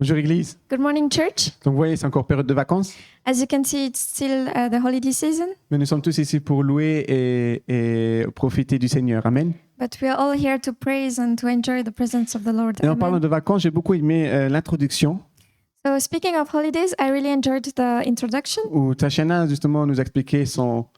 Bonjour Église. Good morning, church. Donc vous voyez, c'est encore période de vacances, As you can see, it's still the holiday season, mais nous sommes tous ici pour louer et profiter du Seigneur. Amen. but we are all here to praise and to enjoy the presence of the Lord. Et en parlant Amen. de vacances, j'ai beaucoup aimé l'introduction So, speaking of holidays, I really enjoyed the introduction où Tatiana justement nous a expliqué son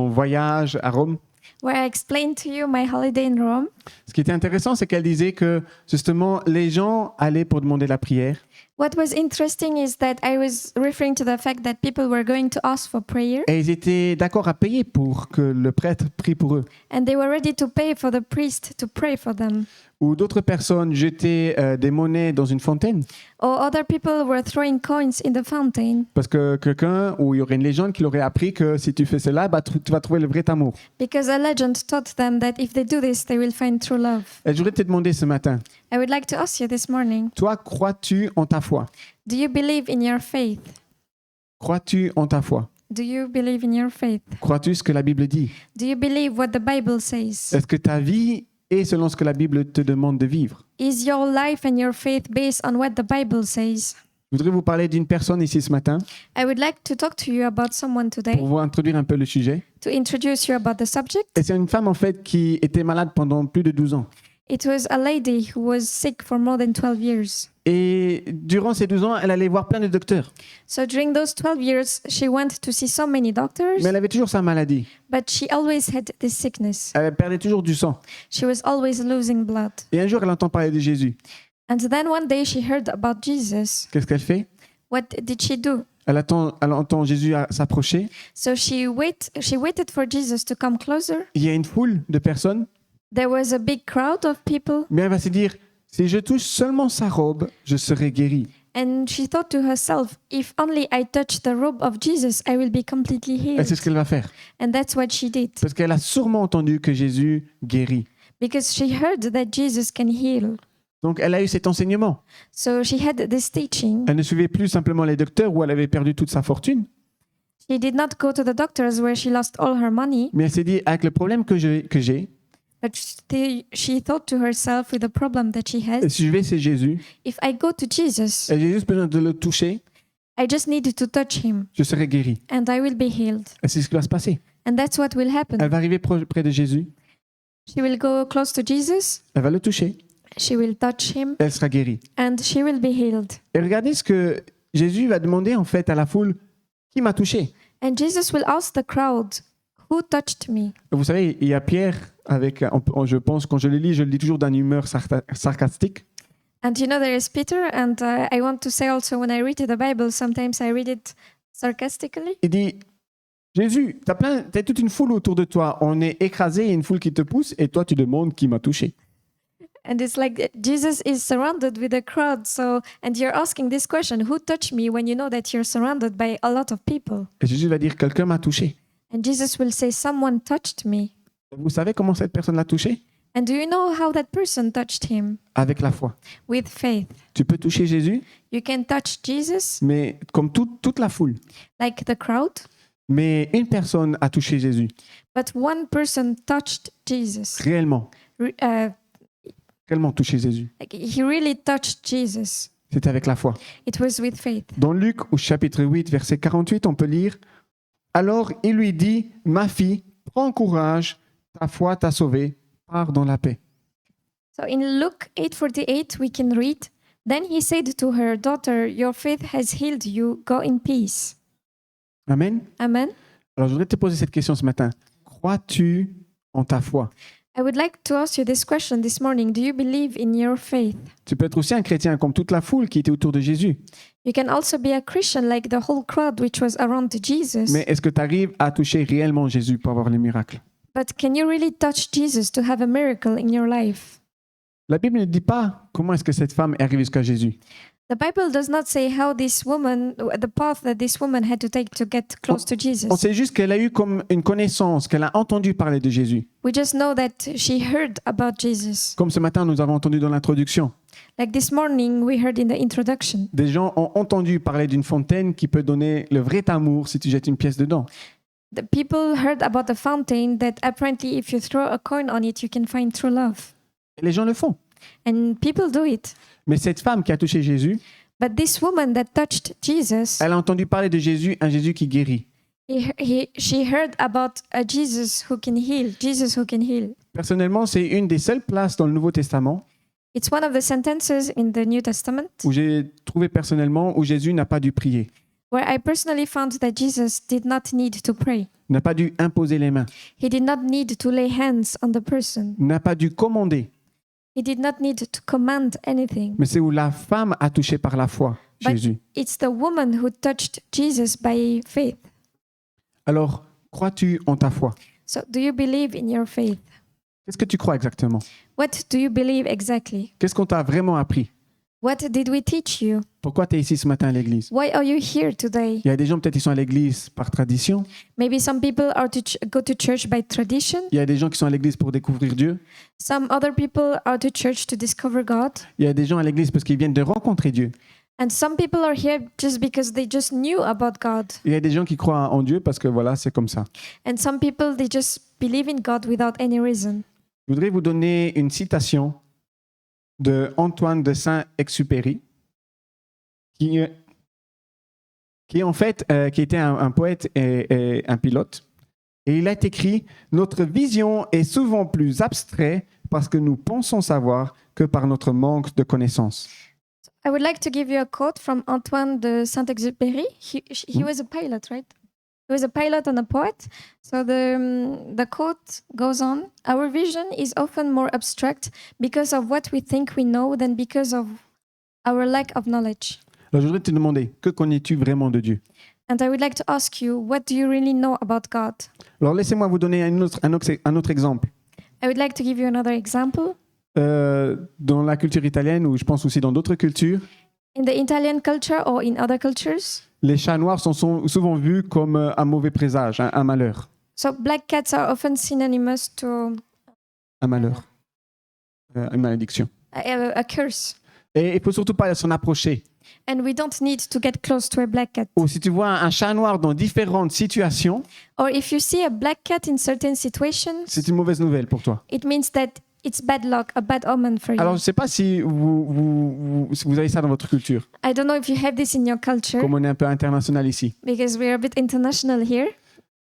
voyage à Rome. where I explained to you my holiday in Rome. Ce qui était intéressant, c'est qu'elle disait que justement les gens allaient pour demander la prière What was interesting is that I was referring to the fact that people were going to ask for prayer et ils étaient d'accord à payer pour que le prêtre prie pour eux. and they were ready to pay for the priest to pray for them. Ou d'autres personnes jetaient des monnaies dans une fontaine Or other people were throwing coins in the fountain parce que quelqu'un, ou il y aurait une légende qui leur aurait appris que si tu fais cela, bah, tu vas trouver le vrai amour. because a legend taught them that if they do this, they will find true love. Et je voudrais te demander ce matin, I would like to ask you this morning, toi, crois-tu en ta foi? do you believe in your faith? Crois-tu en ta foi? Do you believe in your faith? Crois-tu ce que la Bible dit? Do you believe what the Bible says? Est-ce que ta vie est selon ce que la Bible te demande de vivre? Is your life and your faith based on what the Bible says? Je voudrais vous parler d'une personne ici ce matin I would like to talk to you about someone today, pour vous introduire un peu le sujet. to introduce you about the subject. Et c'est une femme en fait qui était malade pendant plus de 12 ans. It was a lady who was sick for more than 12 years. Et durant ces 12 ans, elle allait voir plein de docteurs. So during those 12 years, she went to see so many doctors, Mais elle avait toujours sa maladie. but she always had this sickness. Elle perdait toujours du sang. She was always losing blood. Et un jour, elle entend parler de Jésus. And then one day she heard about Jesus. Qu'est-ce qu'elle fait? What did she do? Elle entend Jésus s'approcher. So she waited for Jesus to come closer. Il y a une foule de personnes. There was a big crowd of people, Mais elle va se dire, si je touche seulement sa robe, je serai guérie. and she thought to herself, if only I touch the robe of Jesus, I will be completely Et healed. c'est ce qu'elle va faire. And that's what she did, Parce qu'elle a sûrement entendu que Jésus guérit. because she heard that Jesus can heal. Donc elle a eu cet enseignement. So she had this teaching. Elle ne suivait plus simplement les docteurs où elle avait perdu toute sa fortune. She did not go to the doctors where she lost all her money, Mais elle s'est dit, avec le problème que j'ai, but she thought to herself, with the problem that she has, si je vais chez Jésus, if I go to Jesus, et j'ai juste besoin de le toucher, I just need to touch him, je serai guérie. and I will be healed. Et c'est ce qui va se passer. And that's what will Elle happen. va arriver près de Jésus, She will go close to Jesus, elle va le toucher, she will touch him, et elle sera guérie. and she will be healed. Et regardez ce que Jésus va demander en fait à la foule, qui m'a touché? And Jesus will ask the crowd, who touched me? Vous savez, il y a Pierre, je pense, quand je le lis toujours d'une humeur sarcastique. And you know, there is Peter, and I want to say also, when I read the Bible, sometimes I read it sarcastically. Il dit, Jésus, t'as toute une foule autour de toi, on est écrasé, il y a une foule qui te pousse, et toi tu demandes qui m'a touché. And it's like Jesus is surrounded with a crowd, and you're asking this question, who touched me, when you know that you're surrounded by a lot of people? Et Jésus va dire, quelqu'un m'a touché. And Jesus will say, someone touched me. Vous savez comment cette personne l'a touché? And do you know how that person touched him? Avec la foi. With faith. Tu peux toucher Jésus, You can touch Jesus mais comme toute la foule. like the crowd, Mais une personne a touché Jésus, but one person touched Jesus. réellement. Réellement touché Jésus. Like he really touched Jesus. C'était avec la foi. It was with faith. Dans Luc, au chapitre 8, verset 48, on peut lire « Alors il lui dit, ma fille, prends courage, ta foi t'a sauvée, pars dans la paix. » So in Luke 8:48 we can read, then he said to her, daughter, your faith has healed you, go in peace. Amen. Amen. Alors je voudrais te poser cette question ce matin. Crois-tu en ta foi? I would like to ask you this question this morning. Do you believe in your faith? Tu peux être aussi un chrétien comme toute la foule qui était autour de Jésus. You can also be a Christian like the whole crowd which was around Jesus. Mais est-ce que tu arrives à toucher réellement Jésus pour avoir les miracles? But can you really touch Jesus to have a miracle in your life? La Bible ne dit pas comment est-ce que cette femme est arrivée jusqu'à Jésus. The Bible does not say how this woman, the path that this woman had to take to get close to Jesus. On sait juste qu'elle a eu comme une connaissance, qu'elle a entendu parler de Jésus. We just know that she heard about Jesus. Comme ce matin, nous avons entendu dans l'introduction. Like this morning, we heard in the introduction. Des gens ont entendu parler d'une fontaine qui peut donner le vrai amour si tu jettes une pièce dedans. The people heard about the fountain that apparently if you throw a coin on it, you can find true love. Et les gens le font. And people do it. Mais cette femme qui a touché Jésus, But this woman that touched Jesus, Elle a entendu parler de Jésus, un Jésus qui guérit. she heard about a Jesus who can heal, Jesus who can heal. Personnellement, c'est une des seules places dans le Nouveau Testament It's one of the sentences in the New Testament où j'ai trouvé personnellement où Jésus n'a pas dû prier, where I personally found that Jesus did not need to pray. n'a pas dû imposer les mains, He did not need to lay hands on the person. n'a pas dû commander, He did not need to command anything. mais c'est où la femme a touché par la foi But Jésus. it's the woman who touched Jesus by faith. Alors, crois-tu en ta foi? So, do you believe in your faith? Qu'est-ce que tu crois exactement? What do you believe exactly? Qu'est-ce qu'on t'a vraiment appris? What did we teach you? Pourquoi tu es ici ce matin à l'église? Why are you here today? Il y a des gens peut-être qui sont à l'église par tradition. Maybe some people are to go to church by tradition. Il y a des gens qui sont à l'église pour découvrir Dieu. Some other people are to church to discover God. Il y a des gens à l'église parce qu'ils viennent de rencontrer Dieu. And some people are here just because they just knew about God. Il y a des gens qui croient en Dieu parce que voilà, c'est comme ça. And some people, they just believe in God without any reason. Je voudrais vous donner une citation de Antoine de Saint-Exupéry, qui en fait, qui était un poète et un pilote. Et il a écrit « Notre vision est souvent plus abstraite parce que nous pensons savoir que par notre manque de connaissances. » I would like to give you a quote from Antoine de Saint-Exupéry. He was a pilot, right? He was a pilot and a poet. So the quote goes on, "Our vision is often more abstract because of what we think we know than because of our lack of knowledge." Alors je voudrais te demander, que connais-tu vraiment de Dieu? And I would like to ask you, what do you really know about God? Alors laissez-moi vous donner un autre exemple. I would like to give you another example. Dans la culture italienne, ou je pense aussi dans d'autres cultures, In the Italian culture or in other cultures, les chats noirs sont souvent vus comme un mauvais présage, un malheur. so black cats are often synonymous to Un malheur. Une malédiction. a curse. Et il ne faut surtout pas s'en approcher. And we don't need to get close to a black cat. Ou si tu vois un chat noir dans différentes situations, Or if you see a black cat in certain situations, c'est une mauvaise nouvelle pour toi. it means that it's bad luck, a bad omen for you. Alors, je ne sais pas si vous avez ça dans votre culture, I don't know if you have this in your culture, comme on est un peu international ici. because we're a bit international here.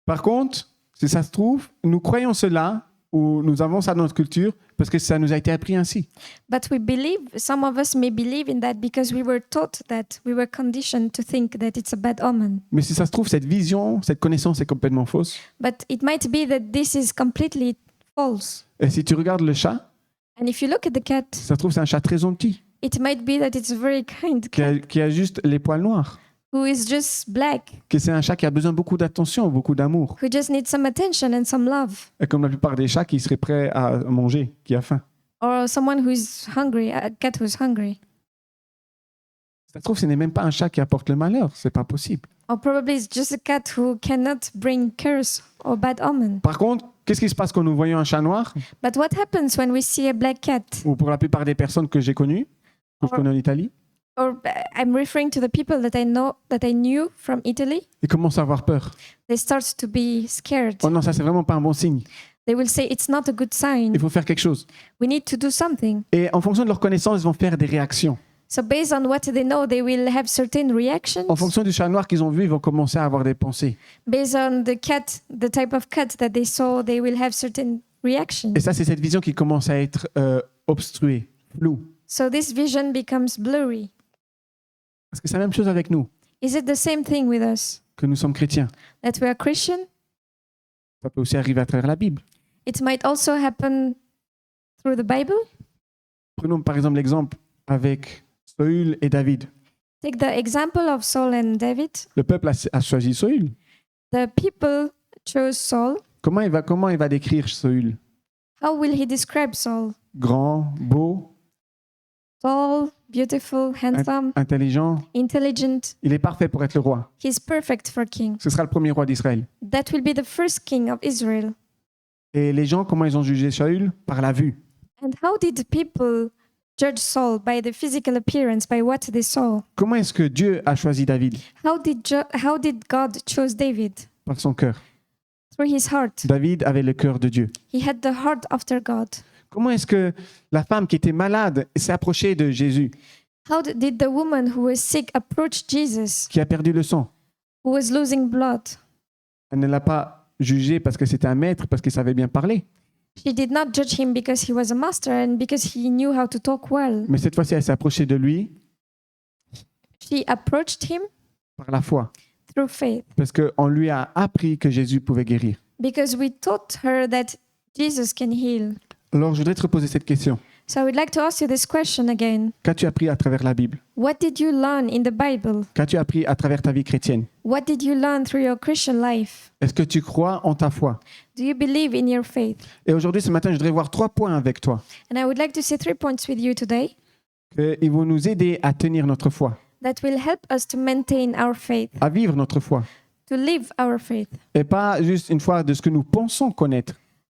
Par contre, si ça se trouve, nous croyons cela, ou nous avons ça dans notre culture, parce que ça nous a été appris ainsi. But we believe, some of us may believe in that because we were taught that, we were conditioned to think that it's a bad omen. Mais si ça se trouve, cette vision, cette connaissance est complètement fausse. But it might be that this is completely false. Et si tu regardes le chat, And if you look at the cat, ça se trouve, c'est un chat très gentil, it might be that it's a very kind cat qui a juste les poils noirs, who is just black, que c'est un chat qui a besoin de beaucoup d'attention, beaucoup d'amour. who just needs some attention and some love. Et comme la plupart des chats qui seraient prêts à manger, qui a faim. Or someone who is hungry, a cat who's hungry. Ça se trouve, ce n'est même pas un chat qui apporte le malheur. C'est pas possible. Or probably it's just a cat who cannot bring curse or bad omen. Par contre, qu'est-ce qui se passe quand nous voyons un chat noir? But what happens when we see a black cat? Ou pour la plupart des personnes que j'ai connues, que je connais en Italie, Or I'm referring to the people that I knew from Italy. ils commencent à avoir peur. They start to be scared. Oh non, ça c'est vraiment pas un bon signe. They will say it's not a good sign. Il faut faire quelque chose. We need to do something. Et en fonction de leur connaissance, ils vont faire des réactions. So based on what they know, they will have certain reactions. En fonction du chat noir qu'ils ont vu, ils vont commencer à avoir des pensées. Based on the type of cat that they saw, they will have certain reactions. Et ça, c'est cette vision qui commence à être obstruée, floue. So this vision becomes blurry. Parce que c'est la même chose avec nous, Is it the same thing with us? que nous sommes chrétiens. That we are Christian? Ça peut aussi arriver à travers la Bible. It might also happen through the Bible. Prenons par exemple l'exemple avec Saül et David. Take the example of Saul and David. Le peuple a choisi Saül. The people chose Saul. Comment il va décrire Saül? How will he describe Saul? Grand, beau, Tall, beautiful, handsome, intelligent. intelligent. Il est parfait pour être le roi. He's perfect for king. Ce sera le premier roi d'Israël. That will be the first king of Israel. Et les gens, comment ils ont jugé Saül? Par la vue. And how did people judge Saul? By the physical appearance, by what they saw. Comment est-ce que Dieu a choisi David? How did God choose David? Par son cœur. Through his heart. David avait le cœur de Dieu. He had the heart after God. Comment est-ce que la femme qui était malade s'est approchée de Jésus? did the woman who was sick approach Jesus, qui a perdu le sang. who was losing blood? Elle ne l'a pas jugé parce que c'était un maître, parce qu'il savait bien parler. She did not judge him because he was a master and because he knew how to talk well. Mais cette fois-ci, elle s'est approchée de lui She approached him par la foi, through faith parce qu'on lui a appris que Jésus pouvait guérir. because we taught her that Jesus can heal. Alors, je voudrais te reposer cette question. So I would like to ask you this question again. Qu'as-tu appris à travers la Bible? What did you learn in the Bible? Qu'as-tu appris à travers ta vie chrétienne? What did you learn through your Christian life? Est-ce que tu crois en ta foi? Do you believe in your faith? Et aujourd'hui, ce matin, je voudrais voir 3 points avec toi And I would like to see 3 points with you today qui vont nous aider à tenir notre foi, that will help us to maintain our faith, à vivre notre foi. to live our faith. Et pas juste une foi de ce que nous pensons connaître.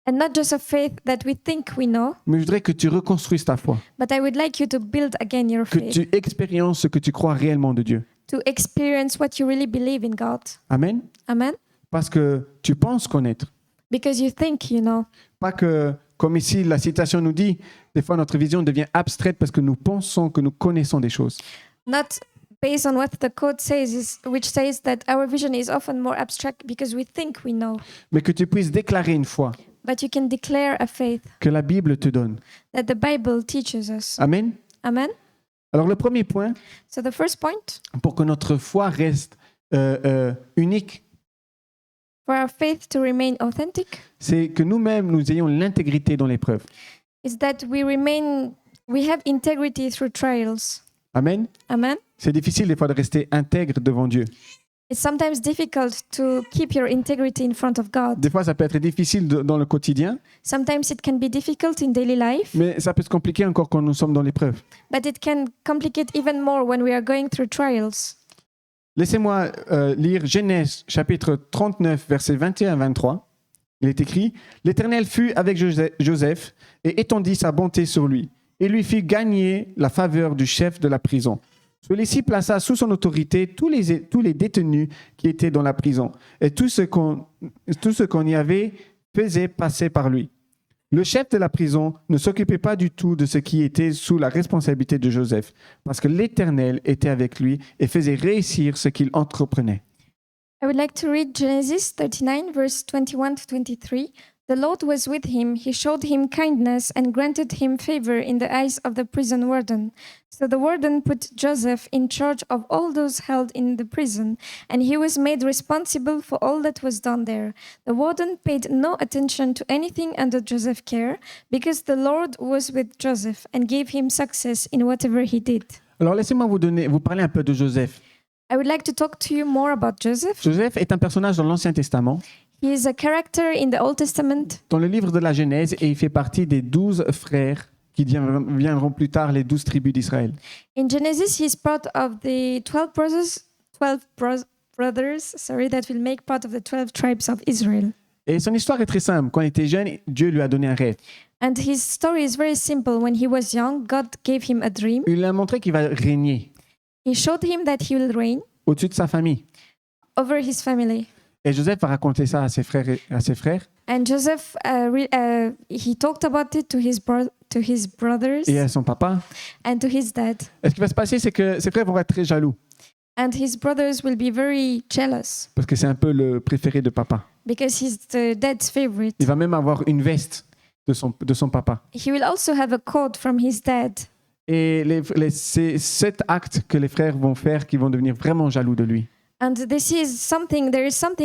And not just a faith that we think we know, Mais je voudrais que tu reconstruises ta foi, but I would like you to build again your que faith, tu expériences ce que tu crois réellement de Dieu. to experience what you really believe in God. Amen? Amen? Parce que tu penses connaître. Because you think you know. Pas que, comme ici la citation nous dit, des fois notre vision devient abstraite parce que nous pensons que nous connaissons des choses. Not based on what the code says, which says that our vision is often more abstract because we think we know. Mais que tu puisses déclarer une foi But you can declare a faith que la Bible te donne. that the Bible teaches us. Amen? Amen? Alors le premier point, So the first point, pour que notre foi reste unique, for our faith to remain authentic, c'est que nous-mêmes, nous ayons l'intégrité dans l'épreuve. is that we have integrity through trials. Amen? Amen? C'est difficile des fois de rester intègre devant Dieu. It's sometimes difficult to keep your integrity in front of God. Des fois, ça peut être difficile dans le quotidien, Sometimes it can be difficult in daily life, mais ça peut se compliquer encore quand nous sommes dans l'épreuve. but it can complicate even more when we are going through trials. Laissez-moi lire Genèse chapitre 39, versets 21 à 23. Il est écrit « L'Éternel fut avec Joseph et étendit sa bonté sur lui, et lui fit gagner la faveur du chef de la prison. Celui-ci plaça sous son autorité tous les détenus qui étaient dans la prison, et tout ce qu'on y avait faisait passer par lui. Le chef de la prison ne s'occupait pas du tout de ce qui était sous la responsabilité de Joseph, parce que l'Éternel était avec lui et faisait réussir ce qu'il entreprenait. » I would like to read Genesis 39, verse 21 to 23. The Lord was with him. He showed him kindness and granted him favor in the eyes of the prison warden. So the warden put Joseph in charge of all those held in the prison, and he was made responsible for all that was done there. The warden paid no attention to anything under Joseph's care, because the Lord was with Joseph and gave him success in whatever he did. Alors laissez-moi vous parler un peu de Joseph. I would like to talk to you more about Joseph. Joseph est un personnage dans l'Ancien Testament, He is a character in the Old Testament. dans le livre de la Genèse, et il fait partie des 12 frères qui viendront plus tard les 12 tribus d'Israël. In Genesis, he's part of the 12 brothers, that will make part of the 12 tribes of Israel. Et son histoire est très simple. Quand il était jeune, Dieu lui a donné un rêve. And his story is very simple. When he was young, God gave him a dream. Il lui a montré qu'il va régner He showed him that he will reign au-dessus de sa famille. over his family. Et Joseph va raconter ça à ses frères And Joseph, he talked about it to his brothers et à son papa. and to his dad. Et ce qui va se passer, c'est que ses frères vont être très jaloux And his brothers will be very jealous parce que c'est un peu le préféré de papa. because he's the dad's favorite. Il va même avoir une veste de son papa. He will also have a coat from his dad. Et c'est cet acte que les frères vont faire qui vont devenir vraiment jaloux de lui. And there is something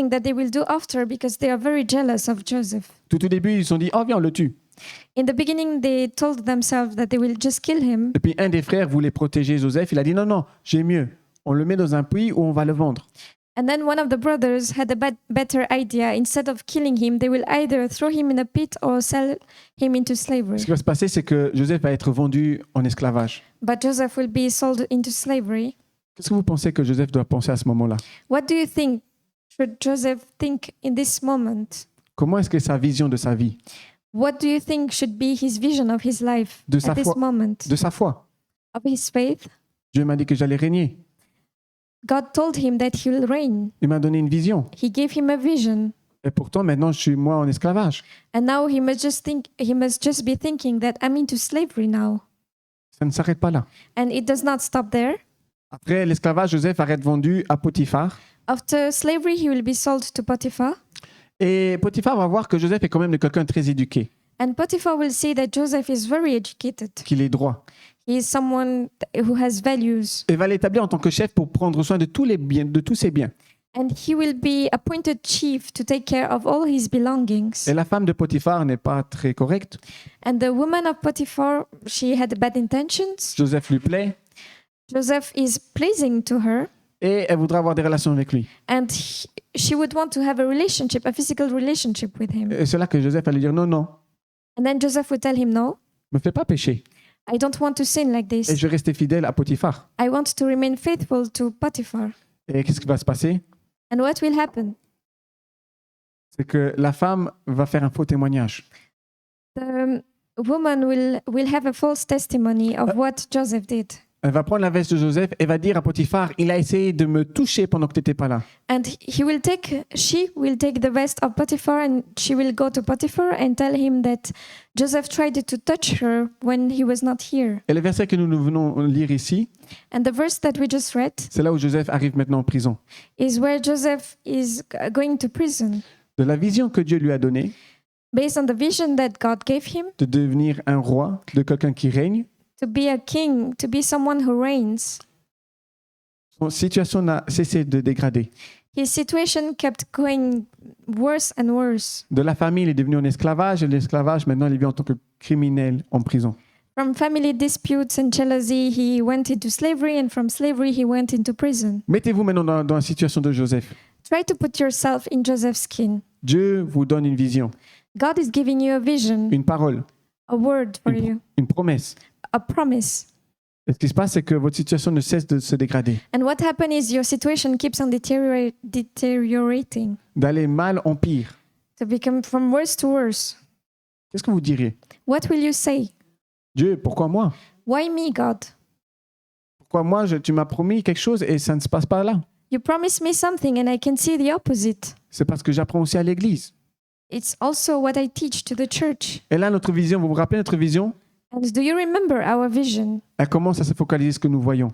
that they will do after because they are very jealous of Joseph. Tout au début, ils se sont dit « Oh, viens, on le tue ». In the beginning, they told themselves that they will just kill him. Et puis un des frères voulait protéger Joseph. Il a dit « Non, non, j'ai mieux. On le met dans un puits où on va le vendre. » And then one of the brothers had a better idea. Instead of killing him, they will either throw him in a pit or sell him into slavery. Ce qui va se passer, c'est que Joseph va être vendu en esclavage. But Joseph will be sold into slavery. Qu'est-ce que vous pensez que Joseph doit penser à ce moment-là? What do you think should Joseph think in this moment? Comment est-ce que sa vision de sa vie, What do you think should be his vision of his life De sa at this foi. moment? de sa foi? Of his faith? Dieu m'a dit que j'allais régner. God told him that he will reign. Il m'a donné une vision. He gave him a vision. Et pourtant, maintenant, je suis moi en esclavage. And now he must just be thinking that I'm into slavery now. Ça ne s'arrête pas là. And it does not stop there. Après l'esclavage, Joseph va être vendu à Potiphar. After slavery, he will be sold to Potiphar. Et Potiphar va voir que Joseph est quand même quelqu'un de très éduqué, And Potiphar will see that Joseph is very educated. qu'il est droit. He is someone who has values. Et va l'établir en tant que chef pour prendre soin de tous les biens, de tous ses biens. And he will be appointed chief to take care of all his belongings. Et la femme de Potiphar n'est pas très correcte. And the woman of Potiphar, she had bad intentions. Joseph lui plaît Joseph is pleasing to her. et elle voudra avoir des relations avec lui. And she would want to have a relationship, a physical relationship with him. Et c'est là que Joseph va lui dire non, non, And then Joseph would tell him, no, me fais pas pécher. I don't want to sin like Et this. je vais rester fidèle à Potiphar. I want to remain faithful to Potiphar. Et qu'est-ce qui va se passer? And what will happen? C'est que la femme va faire un faux témoignage. The woman will have a false testimony of what Joseph did. Elle va prendre la veste de Joseph et va dire à Potiphar, il a essayé de me toucher pendant que tu n'étais pas là. And she will take the vest of Potiphar, and she will go to Potiphar and tell him that Joseph tried to touch her when he was not here. Et le verset que nous venons lire ici, And the verse that we just read c'est là où Joseph arrive maintenant en prison. is where Joseph is going to prison De la vision que Dieu lui a donnée, based on the vision that God gave him de devenir un roi, de quelqu'un qui règne, to be a king, to be someone who reigns. son situation n'a cessé de dégrader. His situation kept going worse and worse. De la famille, il est devenu en esclavage, et de l'esclavage, maintenant, il vit en tant que criminel en prison. From family disputes and jealousy, he went into slavery, and from slavery, he went into prison. Mettez-vous maintenant dans la situation de Joseph. Try to put yourself in Joseph's skin. Dieu vous donne une vision, God is giving you a vision, une parole, a word for you, une promesse. a promise. Et ce qui se passe, c'est que votre situation ne cesse de se dégrader, And what happened is your situation keeps on deteriorating, d'aller mal en pire. to become from worse to worse. Qu'est-ce que vous diriez? What will you say? Dieu, pourquoi moi? Why me, God? Pourquoi moi, tu m'as promis quelque chose et ça ne se passe pas là? You promised me something and I can see the opposite. C'est parce que j'apprends aussi à l'église. It's also what I teach to the church. Et là, notre vision, vous vous rappelez notre vision? And do you remember our vision? Elle commence à se focaliser sur ce que nous voyons,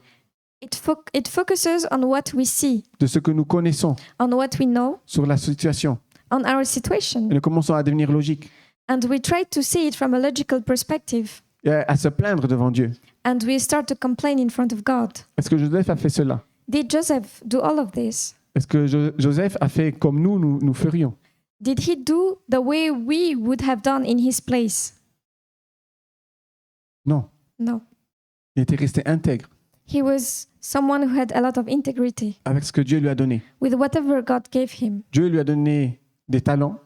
It focuses on what we see, de ce que nous connaissons, on what we know, sur la situation. on our situation. Et nous commençons à devenir logiques And we try to see it from a logical perspective. et à se plaindre devant Dieu. And we start to complain in front of God. Est-ce que Joseph a fait cela? Did Joseph do all of this? Est-ce que Joseph a fait comme nous ferions? Did he do the way we would have done in his place? Non. No. Il était resté intègre He was someone who had a lot of integrity avec ce que Dieu lui a donné. with whatever God gave him. Dieu lui a donné des talents.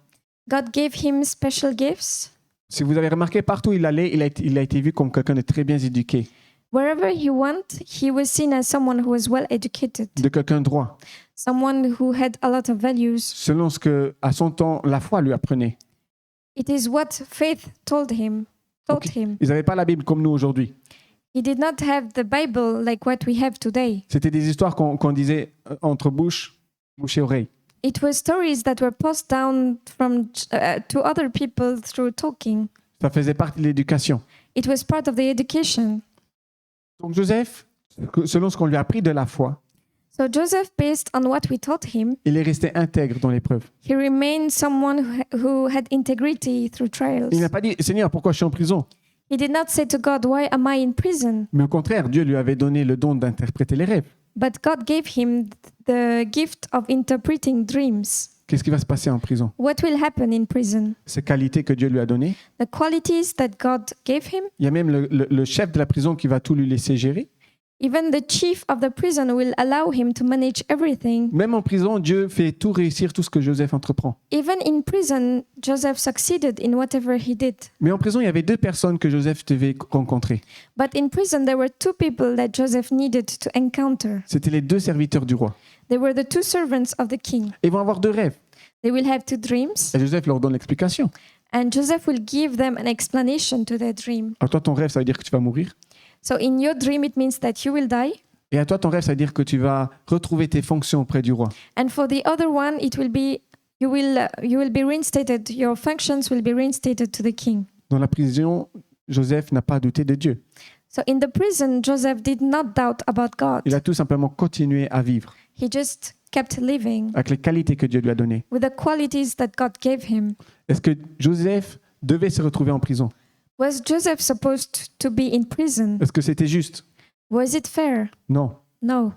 God gave him special gifts. Si vous avez remarqué, partout où il allait, il a été vu comme quelqu'un de très bien éduqué, Wherever he went, he was seen as someone who was well educated, de quelqu'un droit, someone who had a lot of values. selon ce que, à son temps, la foi lui apprenait. It is what faith taught him. Ils n'avaient pas la Bible comme nous aujourd'hui. He did not have the Bible like what we have today. C'était des histoires qu'on disait entre bouche et oreille. It was stories that were passed down from to other people through talking. Ça faisait partie de l'éducation. It was part of the education. Donc Joseph, selon ce qu'on lui a appris de la foi, So Joseph, based on what we taught him, il est resté intègre dans l'épreuve. he remained someone who had integrity through trials. Il n'a pas dit, Seigneur, pourquoi je suis en prison? He did not say to God, why am I in prison? Mais au contraire, Dieu lui avait donné le don d'interpréter les rêves. But God gave him the gift of interpreting dreams. Qu'est-ce qui va se passer en prison? What will happen in prison? Ces qualités que Dieu lui a données. The qualities that God gave him, Il y a même le chef de la prison qui va tout lui laisser gérer. even the chief of the prison will allow him to manage everything. Même en prison, Dieu fait tout réussir, tout ce que Joseph entreprend. Even in prison, Joseph succeeded in whatever he did. Mais en prison, il y avait deux personnes que Joseph devait rencontrer. But in prison, there were two people that Joseph needed to encounter. C'était les deux serviteurs du roi. They were the two servants of the king. Ils vont avoir deux rêves. They will have two dreams, Et Joseph leur donne l'explication. and Joseph will give them an explanation to their dream. À toi, ton rêve, ça veut dire que tu vas mourir. So in your dream, it means that you will die. Et à toi, ton rêve, ça veut dire que tu vas retrouver tes fonctions auprès du roi. And for the other one, it will be you will be reinstated. Your functions will be reinstated to the king. Dans la prison, Joseph n'a pas douté de Dieu. So in the prison, Joseph did not doubt about God. Il a tout simplement continué à vivre He just kept living avec les qualités que Dieu lui a données. with the qualities that God gave him. Est-ce que Joseph devait se retrouver en prison? Was Joseph supposed to be in prison? Est-ce que c'était juste? Was it fair? Non. No.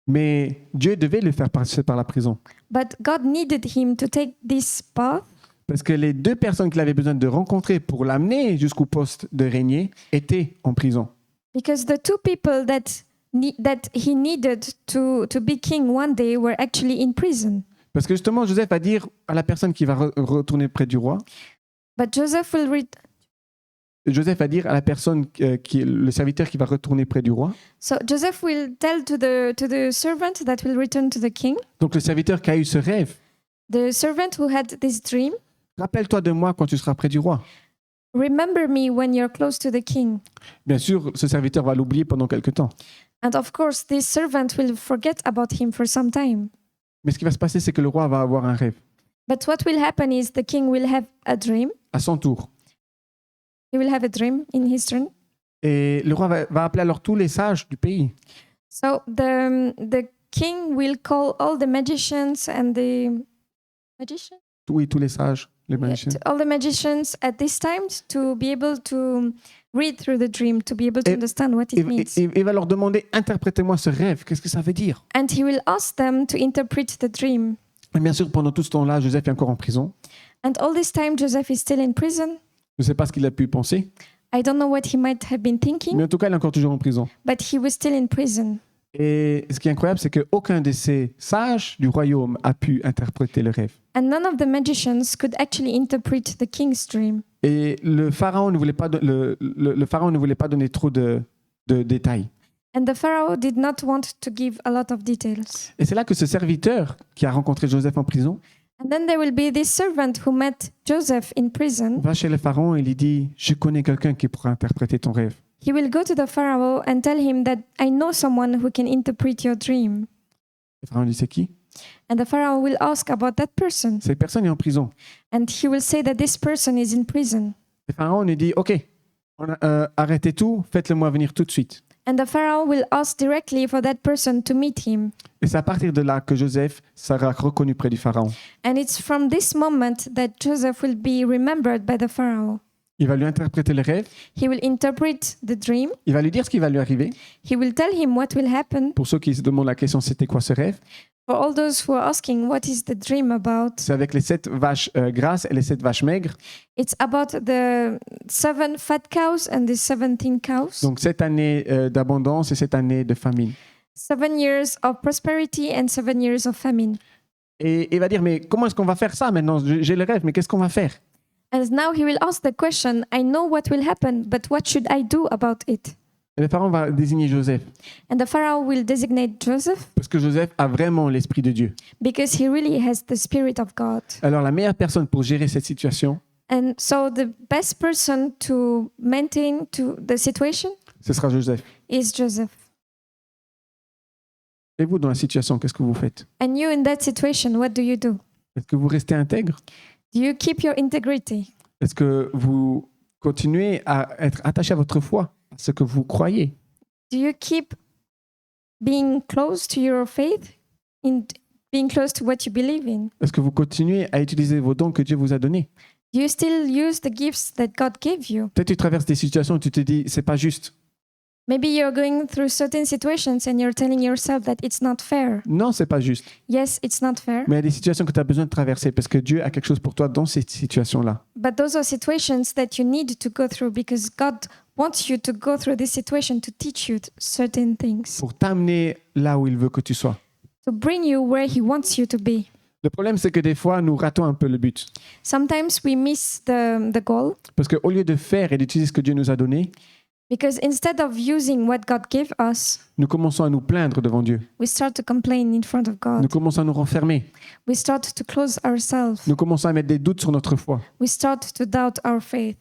Mais Dieu devait le faire passer par la prison. But God needed him to take this path Parce que les deux personnes qu'il avait besoin de rencontrer pour l'amener jusqu'au poste de régner étaient en prison. because the two people that he needed to be king one day were actually in prison. Parce que justement, Joseph va dire à la personne qui va retourner près du roi, But Joseph will Joseph va dire à la personne le serviteur qui va retourner près du roi. So Joseph will tell to the servant that will return to the king, Donc le serviteur qui a eu ce rêve, the servant who had this dream, rappelle-toi de moi quand tu seras près du roi. remember me when you're close to the king. Bien sûr, ce serviteur va l'oublier pendant quelque temps. And of course, this servant will forget about him for some time. Mais ce qui va se passer, c'est que le roi va avoir un rêve But what will happen is the king will have a dream. à son tour. He will have a dream in his turn. Et le roi va appeler alors tous les sages du pays. So the king will call all the magicians and the magicians? Oui, tous les sages, les magiciens. All the magicians at this time to be able to read through the dream, to be able to understand what it means. Il va leur demander, interprétez-moi ce rêve, qu'est-ce que ça veut dire? And he will ask them to interpret the dream. Et bien sûr, pendant tout ce temps-là, Joseph est encore en prison. And all this time, Joseph is still in prison. Je ne sais pas ce qu'il a pu penser, I don't know what he might have been thinking, mais en tout cas, il est encore toujours en prison. but he was still in prison. Et ce qui est incroyable, c'est qu'aucun de ces sages du royaume a pu interpréter le rêve. And none of the magicians could actually interpret the king's dream. Et le pharaon ne voulait pas, le pharaon ne voulait pas donner trop de détails. And the Pharaoh did not want to give a lot of details. Et c'est là que ce serviteur qui a rencontré Joseph en prison And then there will be this servant who met Joseph in prison. va chez le pharaon et lui dit « Je connais quelqu'un qui pourra interpréter ton rêve. He will go to the Pharaoh and tell him that I know someone who can interpret your dream. » Le pharaon dit « C'est qui ?» And the Pharaoh will ask about that person. Cette personne est en prison. And he will say that this person is in prison. Le pharaon lui dit « Ok, arrêtez tout, faites-le-moi venir tout de suite. » And the Pharaoh will ask directly for that person to meet him. Et c'est à partir de là que Joseph sera reconnu près du pharaon. And it's from this moment that Joseph will be remembered by the Pharaoh. Il va lui interpréter le rêve, He will interpret the dream. il va lui dire ce qui va lui arriver. He will tell him what will happen. Pour ceux qui se demandent la question, c'était quoi ce rêve? For all those who are asking, what is the dream about? C'est avec les 7 vaches grasses et les 7 vaches maigres. It's about the 7 fat cows and the 17 cows. Donc 7 années d'abondance et 7 années de famine. 7 years of prosperity and 7 years of famine. Et il va dire, mais comment est-ce qu'on va faire ça maintenant? J'ai le rêve, mais qu'est-ce qu'on va faire? And now he will ask the question, I know what will happen, but what should I do about it? Et le pharaon va désigner Joseph, And the Pharaoh will designate Joseph parce que Joseph a vraiment l'esprit de Dieu. because he really has the Spirit of God. Alors la meilleure personne pour gérer cette situation, And so the best person to maintain to the situation ce sera Joseph. is Joseph. Et vous, dans la situation, qu'est-ce que vous faites? And you in that situation, what do you do? Est-ce que vous restez intègre? Do you keep your integrity? Est-ce que vous continuez à être attaché à votre foi, à ce que vous croyez? Do you keep being close to your faith, in being close to what you believe in? Est-ce que vous continuez à utiliser vos dons que Dieu vous a donnés? Do you still use the gifts that God gave you? Peut-être tu traverses des situations où tu te dis, c'est pas juste. Maybe you're going through certain situations and you're telling yourself that it's not fair. Non, c'est pas juste. Yes, it's not fair. Mais il y a des situations que tu as besoin de traverser parce que Dieu a quelque chose pour toi dans ces situations-là. But those are situations that you need to go through because God wants you to go through this situation to teach you certain things, Pour t'amener là où il veut que tu sois. to bring you where He wants you to be. Le problème, c'est que des fois, nous ratons un peu le but. Sometimes we miss the goal Parce qu'au lieu de faire et d'utiliser ce que Dieu nous a donné, because instead of using what God gave us, nous commençons à nous plaindre devant Dieu. we start to complain in front of Nous God. commençons à nous renfermer. We start to close ourselves. Nous commençons à mettre des doutes sur notre foi. We start to doubt our faith.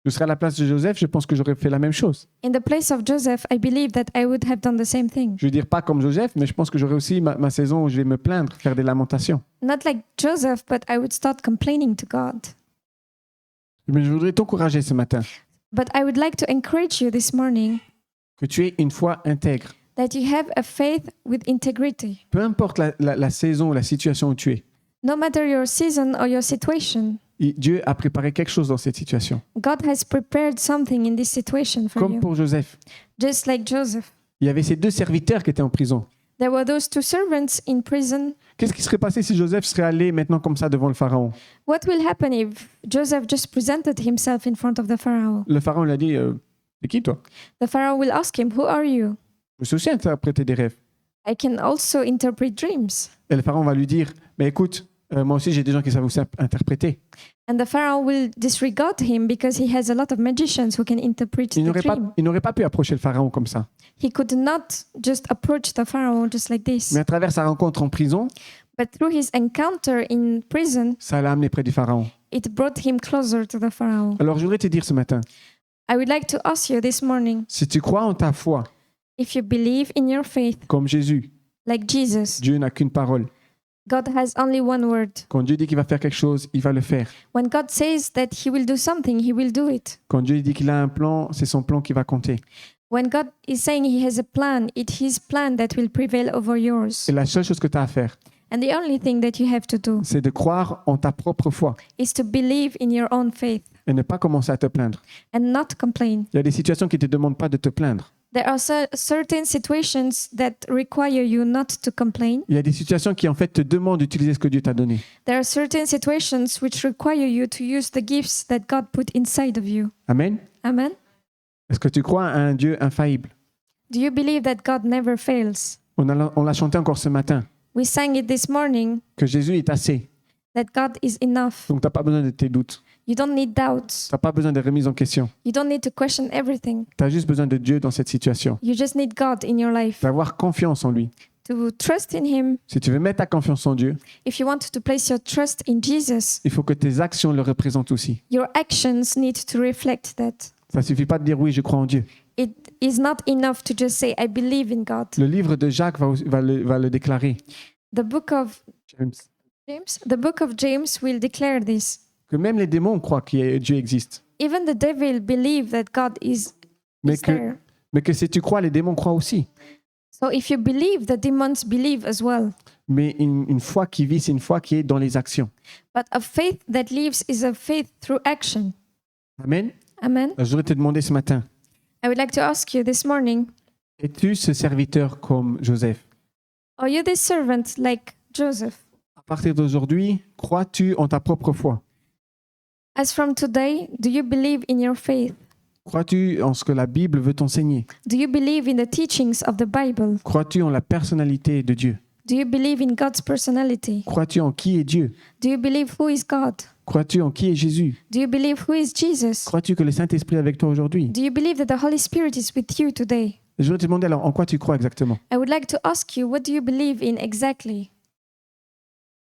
Je serais à la place de Joseph, je pense que j'aurais fait la même chose. In the place of Joseph, I believe that I would have done the same thing. Je veux dire pas comme Joseph, mais je pense que j'aurais aussi ma saison où je vais me plaindre, faire des lamentations. Not like Joseph, but I would start complaining to God. Mais je voudrais t'encourager ce matin. But I would like to encourage you this morning que tu aies une foi intègre. that you have a faith with integrity. Peu importe la saison ou la situation où tu es, No matter your season or your situation, Dieu a préparé quelque chose dans cette situation. God has prepared something in this situation for Comme you. pour Joseph. Just like Joseph. Il y avait ces 2 serviteurs qui étaient en prison. There were those 2 servants in prison. Qu'est-ce qui serait passé si Joseph serait allé maintenant comme ça devant le pharaon? What will happen if Joseph just presented himself in front of the Pharaoh? Le pharaon lui a dit c'est qui toi? The Pharaoh will ask him, "Who are you? Je suis aussi interpréter des rêves. I can also interpret dreams." Et le pharaon va lui dire mais écoute, moi aussi j'ai des gens qui savent aussi interpréter. And the Pharaoh will disregard him because he has a lot of magicians who can interpret Il the dream. n'aurait pas pu approcher le pharaon comme ça. He could not just approach the Pharaoh just like this. Mais à travers sa rencontre en prison, But through his encounter in prison, ça l'a amené près du pharaon. it brought him closer to the Pharaoh. Alors je voudrais te dire ce matin, I would like to ask you this morning, si tu crois en ta foi, if you believe in your faith comme Jésus, like Jesus, Dieu n'a qu'une parole. God has only one word. Quand Dieu dit qu'il va faire quelque chose, il va le faire. When God says that he will do something, he will do it. Quand Dieu dit qu'il a un plan, c'est son plan qui va compter. When God is saying he has a plan, it's his plan that will prevail over yours. Et la seule chose que tu as à faire, And the only thing that you have to do c'est de croire en ta propre foi is to believe in your own faith et ne pas commencer à te plaindre. and not complain. Il y a des situations qui ne te demandent pas de te plaindre. There are certain situations that require you not to complain. Il y a des situations qui en fait te demandent d'utiliser ce que Dieu t'a donné. There are certain situations which require you to use the gifts that God put inside of you. Amen. Amen. Est-ce que tu crois à un Dieu infaillible? Do you believe that God never fails? On l'a chanté encore ce matin, We sang it this morning que Jésus est assez. that God is enough. Donc tu n'as pas besoin de tes doutes. You don't need doubts. Tu n'as pas besoin de remise en question. You don't need to question everything. Tu as juste besoin de Dieu dans cette situation. You just need God in your life. D'avoir confiance en lui. To trust in Him. Si tu veux mettre ta confiance en Dieu, If you want to place your trust in Jesus, il faut que tes actions le représentent aussi. your actions need to reflect that. Ça ne suffit pas de dire oui, je crois en Dieu. It is not enough to just say, I believe in God. Le livre de Jacques va le déclarer. The book of James will declare this. Que même les démons croient que Dieu existe. Even the devil believe that God is there. Mais que si tu crois, les démons croient aussi. So if you believe, the demons believe as well. Mais une foi qui vit, c'est une foi qui est dans les actions. But a faith that lives is a faith through action. Amen. Amen. Je voudrais te demander ce matin, I would like to ask you this morning, es-tu ce serviteur comme Joseph? are you this servant like Joseph? À partir d'aujourd'hui, crois-tu en ta propre foi? As from today, do you believe in your faith? Crois-tu en ce que la Bible veut t'enseigner? Do you believe in the teachings of the Bible? Crois-tu en la personnalité de Dieu? Do you believe in God's personality? Crois-tu en qui est Dieu? Do you believe who is God? Crois-tu en qui est Jésus? Do you believe who is Jesus? Crois-tu que le Saint-Esprit est avec toi aujourd'hui? Do you believe that the Holy Spirit is with you today? Je voudrais te demander alors, en quoi tu crois exactement? I would like to ask you, what do you believe in exactly?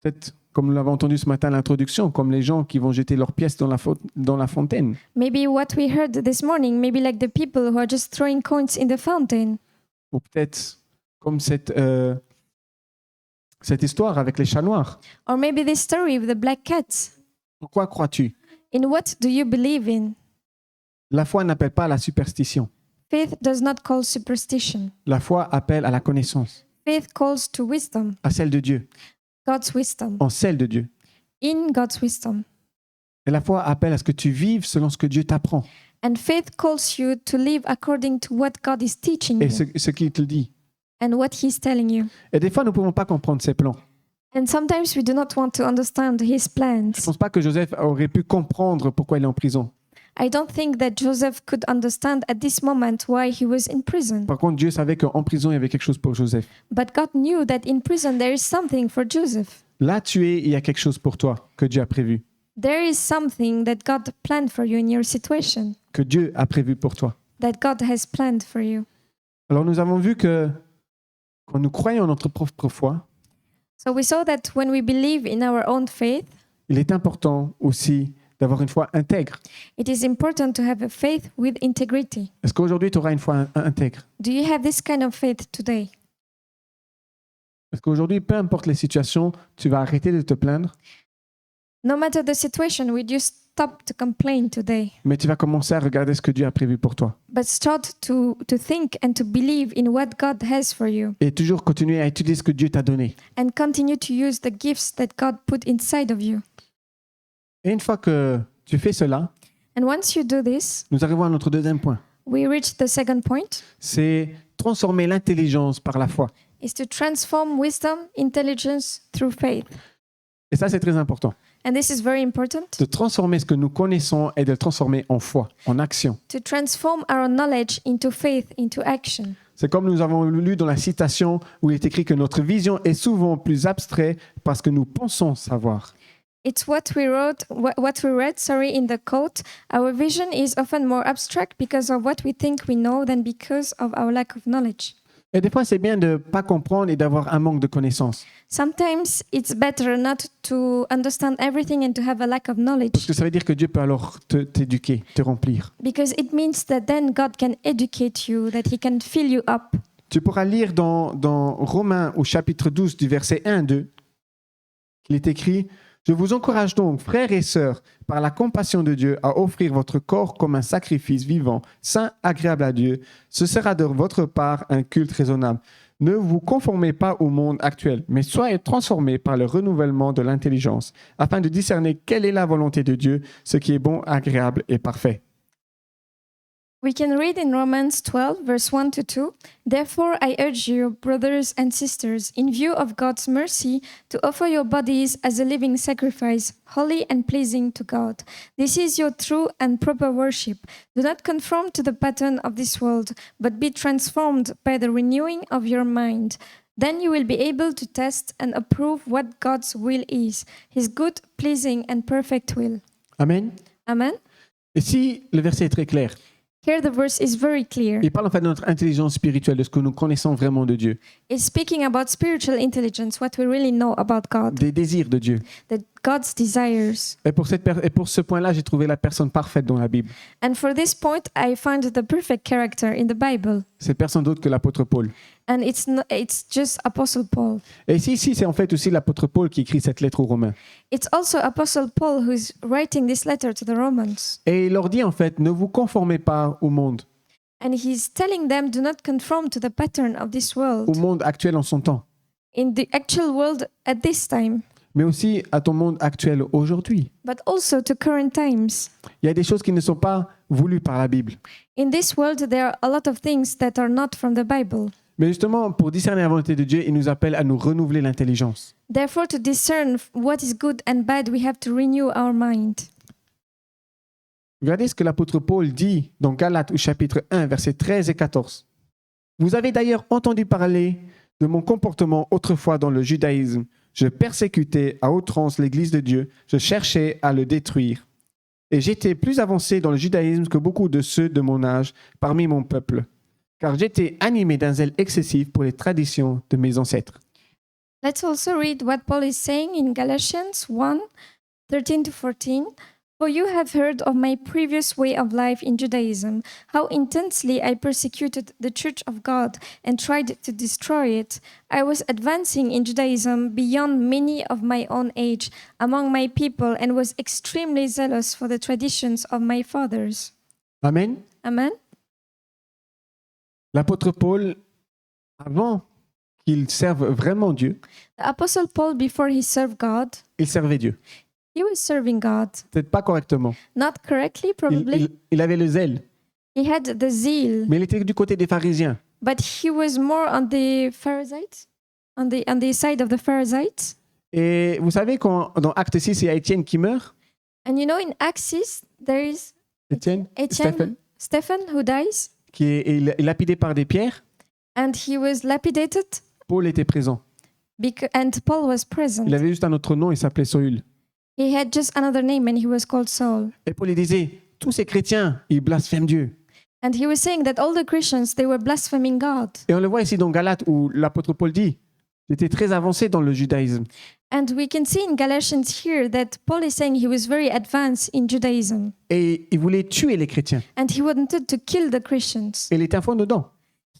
Peut-être, comme nous l'avons entendu ce matin à l'introduction, comme les gens qui vont jeter leurs pièces dans la fontaine. Maybe what we heard this morning, maybe like the people who are just throwing coins in the fountain. Ou peut-être comme cette histoire avec les chats noirs. Or maybe this story with the black cats. Pourquoi crois-tu? In what do you believe in? La foi n'appelle pas à la superstition. Faith does not call superstition. La foi appelle à la connaissance, Faith calls to wisdom, à celle de Dieu, God's wisdom, en celle de Dieu. in God's wisdom. Et la foi appelle à ce que tu vives selon ce que Dieu t'apprend And faith calls you to live according to what God is teaching et you ce qu'il te dit. and what He's telling you. Et des fois, nous ne pouvons pas comprendre ses plans. And sometimes we do not want to understand His Je ne plans. pense pas que Joseph aurait pu comprendre pourquoi il est en prison. I don't think that Joseph could understand at this moment why he was in prison. Par contre, Dieu savait qu'en prison, il y avait quelque chose pour Joseph. But God knew that in prison there is something for Joseph. Là, tu es, il y a quelque chose pour toi que Dieu a prévu, There is something that God planned for you in your situation, que Dieu a prévu pour toi. that God has planned for you. Alors, nous avons vu que quand nous croyons en notre propre foi, So we saw that when we believe in our own faith, il est important aussi d'avoir une foi intègre. it is important to have a faith with integrity. Est-ce qu'aujourd'hui, tu auras une foi intègre? Do you have this kind of faith today? Est-ce qu'aujourd'hui, peu importe les situations, tu vas arrêter de te plaindre No matter the situation, will you stop to complain today? Mais tu vas commencer à regarder ce que Dieu a prévu pour toi. But start to think and to believe in what God has for you. Et toujours continuer à étudier ce que Dieu t'a donné. And continue to use the gifts that God put inside of you. Et une fois que tu fais cela, And once you do this, nous arrivons à notre deuxième point. we reach the second point, C'est transformer l'intelligence par la foi. is to transform wisdom, intelligence through faith. Et ça, c'est très important. And this is very important, De transformer ce que nous connaissons et de le transformer en foi, en action. to transform our knowledge into faith, into action. C'est comme nous avons lu dans la citation où il est écrit que notre vision est souvent plus abstraite parce que nous pensons savoir. It's what we read, in the quote. Our vision is often more abstract because of what we think we know than because of our lack of knowledge. Et des fois, c'est bien de ne pas comprendre et d'avoir un manque de connaissances. Sometimes it's better not to understand everything and to have a lack of Parce knowledge, que ça veut dire que Dieu peut alors t'éduquer, te remplir. because it means that then God can educate you, that He can fill you up. Tu pourras lire dans Romains au chapitre 12 du verset 1 2, il est écrit « Je vous encourage donc, frères et sœurs, par la compassion de Dieu, à offrir votre corps comme un sacrifice vivant, saint, agréable à Dieu. Ce sera de votre part un culte raisonnable. Ne vous conformez pas au monde actuel, mais soyez transformés par le renouvellement de l'intelligence, afin de discerner quelle est la volonté de Dieu, ce qui est bon, agréable et parfait. » We can read in Romans 12, verse 1 to 2, Therefore I urge you, brothers and sisters, in view of God's mercy, to offer your bodies as a living sacrifice, holy and pleasing to God. This is your true and proper worship. Do not conform to the pattern of this world, but be transformed by the renewing of your mind. Then you will be able to test and approve what God's will is, His good, pleasing and perfect will. Amen. Amen. Et si le verset est très clair, Here the verse is very clear. il parle en fait de notre intelligence spirituelle, de ce que nous connaissons vraiment de Dieu, It's speaking about spiritual intelligence, what we really know about God, des désirs de Dieu. that God's desires. Et pour ce point-là, j'ai trouvé la personne parfaite dans la Bible. And for this point, I find the perfect character in the Bible. C'est personne d'autre que l'apôtre Paul. And it's just Apostle Paul. Et ici, c'est en fait aussi l'apôtre Paul qui écrit cette lettre aux Romains. It's also Apostle Paul who's writing this letter to the Romans. Et il leur dit en fait, ne vous conformez pas au monde And he's telling them, do not conform to the pattern of this au world, monde actuel en son temps, in the actual world at this time, mais aussi à ton monde actuel aujourd'hui. but also to current times. Il y a des choses qui ne sont pas voulues par la Bible. In this world, there are a lot of things that are not from the Bible. Mais justement, pour discerner la volonté de Dieu, il nous appelle à nous renouveler l'intelligence. Therefore, to discern what is good and bad, we have to renew our mind. Regardez ce que l'apôtre Paul dit dans Galates au chapitre 1, versets 13 et 14. Vous avez d'ailleurs entendu parler de mon comportement autrefois dans le judaïsme. Je persécutais à outrance l'Église de Dieu. Je cherchais à le détruire. Et j'étais plus avancé dans le judaïsme que beaucoup de ceux de mon âge parmi mon peuple, car j'étais animé d'un zèle excessif pour les traditions de mes ancêtres. Let's also read what Paul is saying in Galatians 1, 13 to 14. For you have heard of my previous way of life in Judaism, how intensely I persecuted the church of God and tried to destroy it. I was advancing in Judaism beyond many of my own age among my people and was extremely zealous for the traditions of my fathers. Amen. Amen. L'apôtre Paul, avant qu'il serve vraiment Dieu, The Apostle Paul, before he served God, il servait Dieu. he was serving God. Peut-être pas correctement. Not correctly, probably. Il avait le zèle, He had the zeal, mais il était du côté des pharisiens. but he was more on the Pharisees, on the side of the Pharisees. Et vous savez, dans Acte 6, il y a Étienne qui meurt. And you know, in Acts 6, there is Étienne, Stephen who dies, qui est lapidé par des pierres. and he was lapidated, Paul était présent. and Paul was present. Il avait juste un autre nom, il s'appelait Saül. He had just another name, and he was called Saul. Et Paul il disait, tous ces chrétiens, ils blasphèment Dieu. And he was saying that all the Christians, they were blaspheming God. Et on le voit ici dans Galates où l'apôtre Paul dit, j'étais très avancé dans le judaïsme. And we can see in Galatians here that Paul is saying he was very advanced in Judaism. Et il voulait tuer les chrétiens. And he wanted to kill the Christians. Et il était à fond dedans.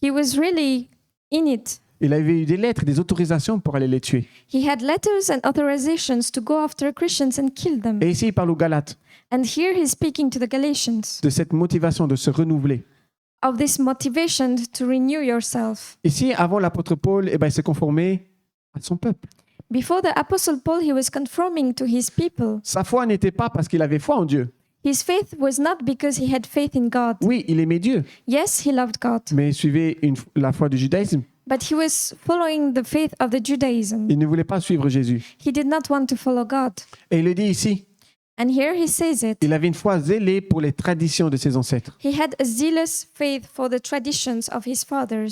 He was really in it. Il avait eu des lettres, des autorisations pour aller les tuer. He had letters and authorizations to go after Christians and kill them. Et ici, il parle aux Galates And here he's speaking to the Galatians de cette motivation de se renouveler. of this motivation to renew yourself. Ici, avant l'apôtre Paul, il s'est conformé à son peuple. Before the Apostle Paul, he was conforming to his people. Sa foi n'était pas parce qu'il avait foi en Dieu. His faith was not because he had faith in God. Oui, il aimait Dieu, Yes, he loved God, mais il suivait la foi du judaïsme. but he was following the faith of the Judaism. Il ne voulait pas suivre Jésus. He did not want to follow God. Et il le dit ici, And here he says it. il avait une foi zélée pour les traditions de ses ancêtres. He had a zealous faith for the traditions of his fathers.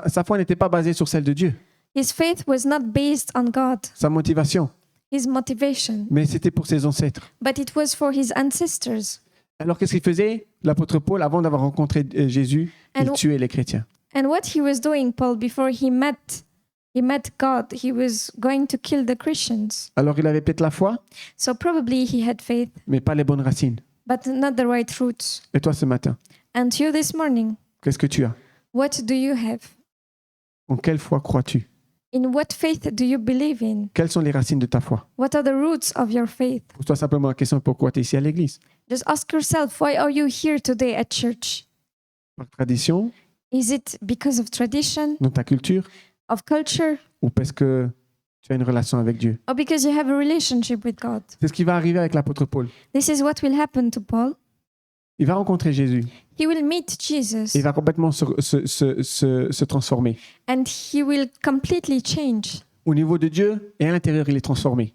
Sa foi n'était pas basée sur celle de Dieu, His faith was not based on God, sa motivation, his motivation, mais c'était pour ses ancêtres. but it was for his ancestors. Alors qu'est-ce qu'il faisait? L'apôtre Paul, avant d'avoir rencontré Jésus, il And- tuait les chrétiens. And what he was doing, Paul, before he met God, he was going to kill the Christians. Alors il avait peut-être la foi, So probably he had faith, mais pas les bonnes racines. but not the right roots. Et toi ce matin, And you this morning, qu'est-ce que tu as? what do you have? En quelle foi crois-tu? In what faith do you believe in? Quelles sont les racines de ta foi? What are the roots of your faith? Pose-toi simplement la question pourquoi tu es ici à l'église. Just ask yourself, why are you here today at church? Par tradition, Is it because of tradition, dans ta culture, of culture, ou parce que tu as une relation avec Dieu? or because you have a relationship with God? C'est ce qui va arriver avec l'apôtre Paul. This is what will happen to Paul. Il va rencontrer Jésus. He will meet Jesus Il va complètement se transformer. and he will completely change Au niveau de Dieu et à l'intérieur, il est transformé.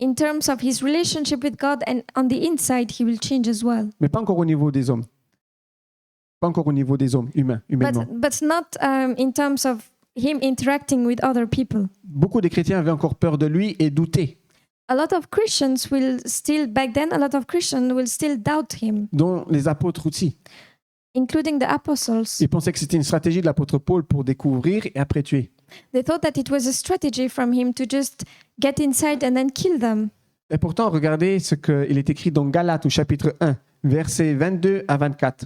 in terms of his relationship with God, and on the inside he will change as well. Mais pas encore au niveau des hommes. Pas encore au niveau des hommes, humainement. But not in terms of him interacting with other people. Beaucoup de chrétiens avaient encore peur de lui et doutaient, A lot of Christians will still, back then, a lot of Christians will still doubt him, dont les apôtres aussi. including the apostles. Ils pensaient que c'était une stratégie de l'apôtre Paul pour découvrir et après tuer. They thought that it was a strategy from him to just get inside and then kill them. Et pourtant, regardez ce qu'il est écrit dans Galates au chapitre 1, versets 22 à 24.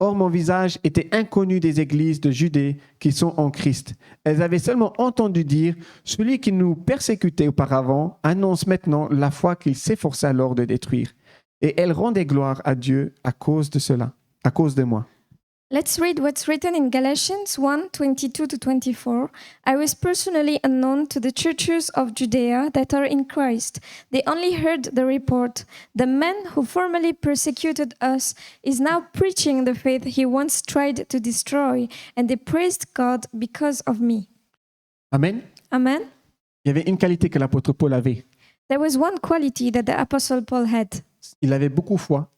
Or, mon visage était inconnu des églises de Judée qui sont en Christ. Elles avaient seulement entendu dire, celui qui nous persécutait auparavant annonce maintenant la foi qu'il s'efforçait alors de détruire. Et elles rendaient gloire à Dieu à cause de cela, à cause de moi. Let's read what's written in Galatians 1:22-24. I was personally unknown to the churches of Judea that are in Christ. They only heard the report. The man who formerly persecuted us is now preaching the faith he once tried to destroy, and they praised God because of me. Amen. Amen. Il y avait une qualité que l'apôtre Paul avait. There was one quality that the Apostle Paul had. Il avait beaucoup foi,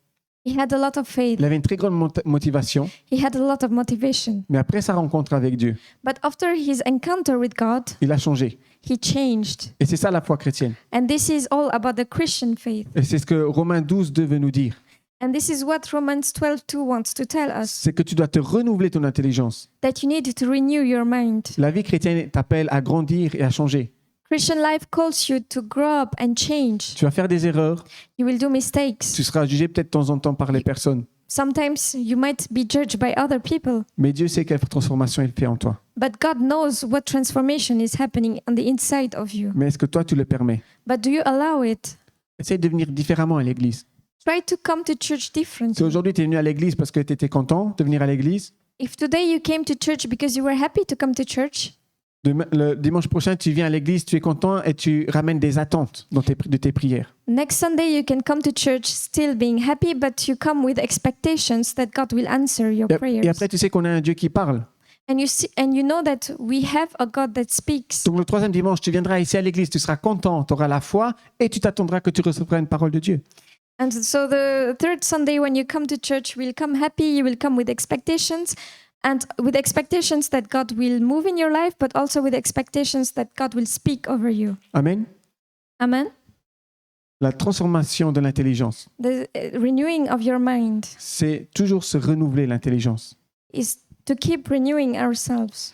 He had a lot of faith. il avait une très grande motivation, He had a lot of motivation. mais après sa rencontre avec Dieu, But after his encounter with God, il a changé. he changed. Et c'est ça la foi chrétienne. And this is all about the Christian faith. Et c'est ce que Romains 12, 2 veut nous dire. And this is what Romans 12:2 wants to tell us, C'est que tu dois te renouveler ton intelligence. that you need to renew your mind. La vie chrétienne t'appelle à grandir et à changer. Christian life calls you to grow up and change. Tu vas faire des erreurs, You will do mistakes. tu seras jugé peut-être de temps en temps par les personnes, Sometimes you might be judged by other people, mais Dieu sait quelle transformation il fait en toi. but God knows what transformation is happening on the inside of you. Mais est-ce que toi, tu le permets? But do you allow it? Essaye de venir différemment à l'église. Try to come to church Si differently. aujourd'hui tu es venu à l'église parce que tu étais content de venir à l'église, If today you came to church because you were happy to come to church, le dimanche prochain tu viens à l'église, tu es content et tu ramènes des attentes de tes prières. next Sunday you can come to church still being happy, but you come with expectations that God will answer your Et prayers. après, tu sais qu'on a un Dieu qui parle. And you know that we have a God that speaks. Donc le troisième dimanche, tu viendras ici à l'église, tu seras content, tu auras la foi et tu t'attendras que tu recevras une parole de Dieu. And so the third Sunday when you come to church, you will come happy, you will come with expectations, and with expectations that God will move in your life, but also with expectations that God will speak over you. Amen. Amen. La transformation de l'intelligence, The renewing of your mind c'est toujours se renouveler l'intelligence. is to keep renewing ourselves.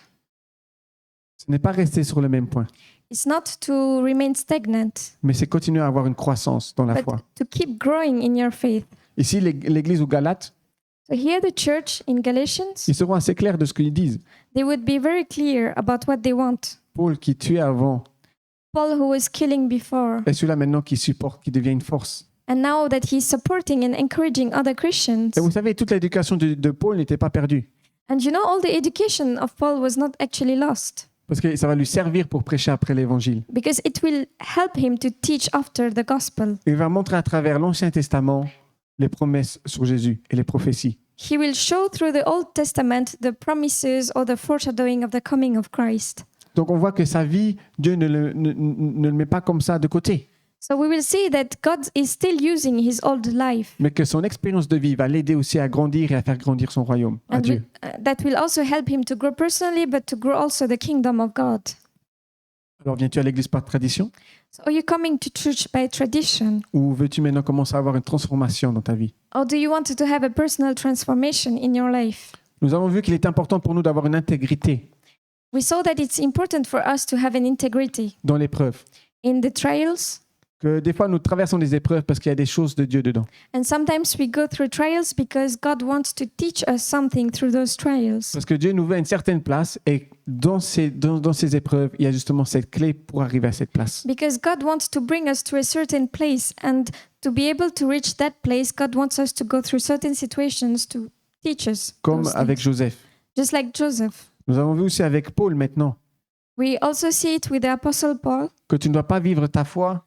Ce n'est pas rester sur le même point, It's not to remain stagnant, mais c'est continuer à avoir une croissance dans la but foi. to keep growing in your faith. Ici, l'église aux Galates, So here the church in Galatians, ils seront assez clairs de ce qu'ils disent. they would be very clear about what they want. Paul qui tuait avant Paul, who was killing before, est celui-là maintenant qui supporte, qui devient une force. and now that he's supporting and encouraging other Christians. Et vous savez, toute l'éducation de Paul n'était pas perdue. And you know, all the education of Paul was not actually lost, Parce que ça va lui servir pour prêcher après l'évangile. because it will help him to teach after the gospel. Il va montrer à travers l'Ancien Testament les promesses sur Jésus et les prophéties. He will show through the Old Testament the promises or the foreshadowing of the coming of Christ. Donc on voit que sa vie, Dieu ne le met pas comme ça de côté, So we will see that God is still using his old life, mais que son expérience de vie va l'aider aussi à grandir et à faire grandir son royaume à and Dieu. that will also help him to grow personally, but to grow also the kingdom of God. Alors viens-tu à l'église par tradition So are you coming to church by tradition, ou veux-tu maintenant commencer à avoir une transformation dans ta vie? or do you want to have a personal transformation in your life? Nous avons vu qu'il est important pour nous d'avoir une intégrité We saw that it's important for us to have an integrity dans l'épreuve. in the trials, Que des fois nous traversons des épreuves parce qu'il y a des choses de Dieu dedans. and sometimes we go through trials because God wants to teach us something through those trials. Parce que Dieu nous veut à une certaine place et dans ces épreuves, il y a justement cette clé pour arriver à cette place. Because God wants to bring us to a certain place, and to be able to reach that place, God wants us to go through certain situations to teach us. Comme those avec things. Joseph. Just like Joseph. Nous avons vu aussi avec Paul maintenant We also see it with the Apostle Paul, que tu ne dois pas vivre ta foi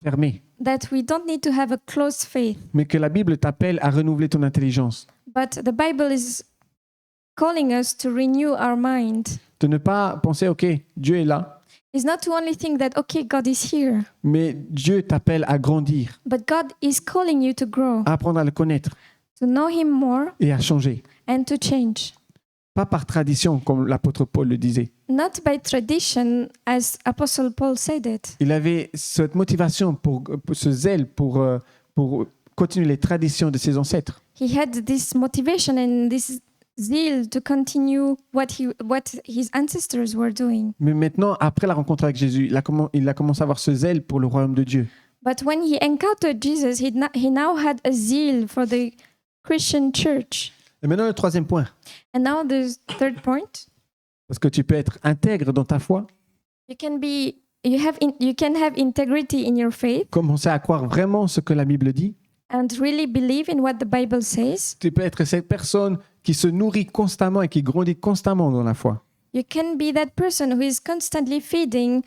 fermée, that we don't need to have a closed faith, mais que la Bible t'appelle à renouveler ton intelligence. but the Bible is calling us to renew our mind. De ne pas penser, OK, Dieu est là, It's not to only think that, okay, God is here, mais Dieu t'appelle à grandir, but God is calling you to grow, à apprendre à le connaître to know Him more, et à changer. and to change. Pas par tradition, comme l'apôtre Paul le disait. Not by tradition, as Apostle Paul said it. Il avait cette motivation, pour ce zèle pour continuer les traditions de ses ancêtres. He had this motivation and this zeal to continue what his ancestors were doing. Mais maintenant, après la rencontre avec Jésus, il a commencé à avoir ce zèle pour le royaume de Dieu. But when he encountered Jesus, he now had a zeal for the Christian church. Et maintenant, le troisième point. And now the third point, Parce que tu peux être intègre dans ta foi, you can have integrity in your faith commencer à croire vraiment ce que la Bible dit. and really believe in what the Bible says. Tu peux être cette personne qui se nourrit constamment et qui grandit constamment dans la foi. You can be that person who is constantly feeding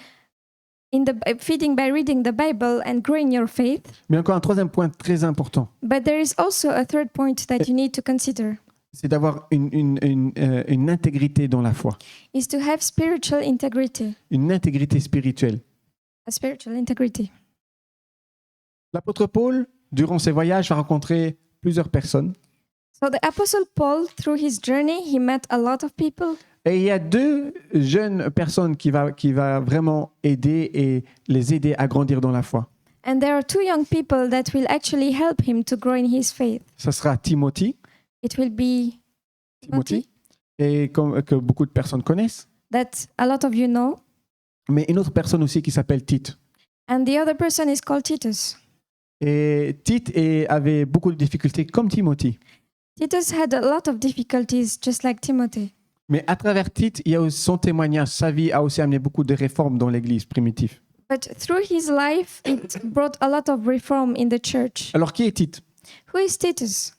by reading the Bible and growing your faith. Mais encore un troisième point très important, But there is also a third point that you need to consider, c'est d'avoir une intégrité dans la foi, is to have spiritual integrity, une intégrité spirituelle. a spiritual integrity. L'apôtre Paul, durant ses voyages, va rencontrer plusieurs personnes. So the Apostle Paul, through his journey, he met a lot of people. Et il y a deux jeunes personnes qui va vraiment aider et les aider à grandir dans la foi. And there are two young people that will actually help him to grow in his faith. Ça sera Timothée, It will be Timothy, et que beaucoup de personnes connaissent, that a lot of you know. mais une autre personne aussi qui s'appelle Tite. And the other person is called Titus. Et Tite avait beaucoup de difficultés comme Timothée. Titus had a lot of difficulties, just like Timothy. Mais à travers Tite, il y a aussi son témoignage. Sa vie a aussi amené beaucoup de réformes dans l'Église primitive. But through his life, it brought a lot of reform in the church. Alors, qui est Tite? Who is Titus?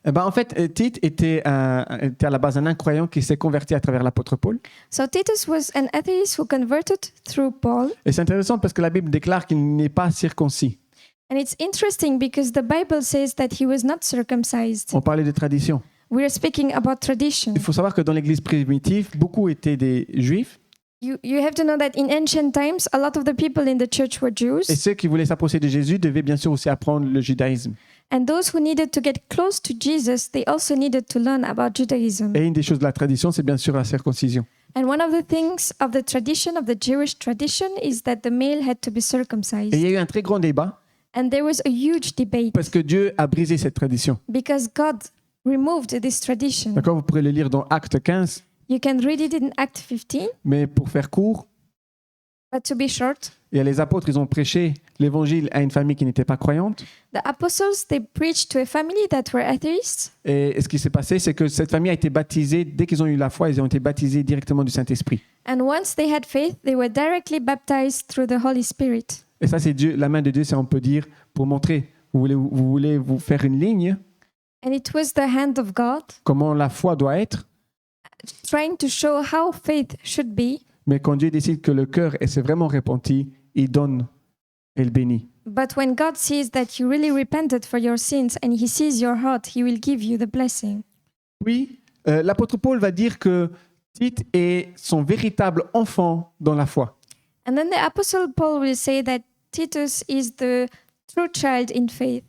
En fait, Tite était à la base un incroyant qui s'est converti à travers l'apôtre Paul. So Titus was an atheist who converted through Paul. Et c'est intéressant parce que la Bible déclare qu'il n'est pas circoncis. And it's interesting because the Bible says that he was not circumcised. On parlait de tradition. We are speaking about tradition. Il faut savoir que dans l'Église primitive, beaucoup étaient des Juifs. You have to know that in ancient times, a lot of the people in the church were Jews. Et ceux qui voulaient s'approcher de Jésus devaient bien sûr aussi apprendre le judaïsme. And those who needed to get close to Jesus, they also needed to learn about Judaism. Et une des choses de la tradition, c'est bien sûr la circoncision. And one of the things of the tradition, of the Jewish tradition, is that the male had to be Et circumcised. il y a eu un très grand débat And there was a huge debate parce que Dieu a brisé cette tradition. because God removed this tradition. D'accord, vous pourrez le lire dans Acte 15, You can read it in Act 15, mais pour faire court, But to be short, Et les apôtres, ils ont prêché l'évangile à une famille qui n'était pas croyante. the apostles, they preached to a family that were atheists. Et ce qui s'est passé, c'est que cette famille a été baptisée, dès qu'ils ont eu la foi, ils ont été baptisés directement du Saint-Esprit. And once they had faith, they were directly baptized through the Holy Spirit. Et ça, c'est Dieu, la main de Dieu, c'est on peut dire, pour montrer, vous voulez vous faire une ligne, And it was the hand of God comment la foi doit être, trying to show how faith should be. mais quand Dieu décide que le cœur s'est vraiment repenti, il donne et il bénit. But when God sees that you really repented for your sins and He sees your heart, He will give you the blessing. Puis, l'apôtre Paul va dire que Tite est son véritable enfant dans la foi. And then the Apostle Paul will say that Titus is the true child in faith.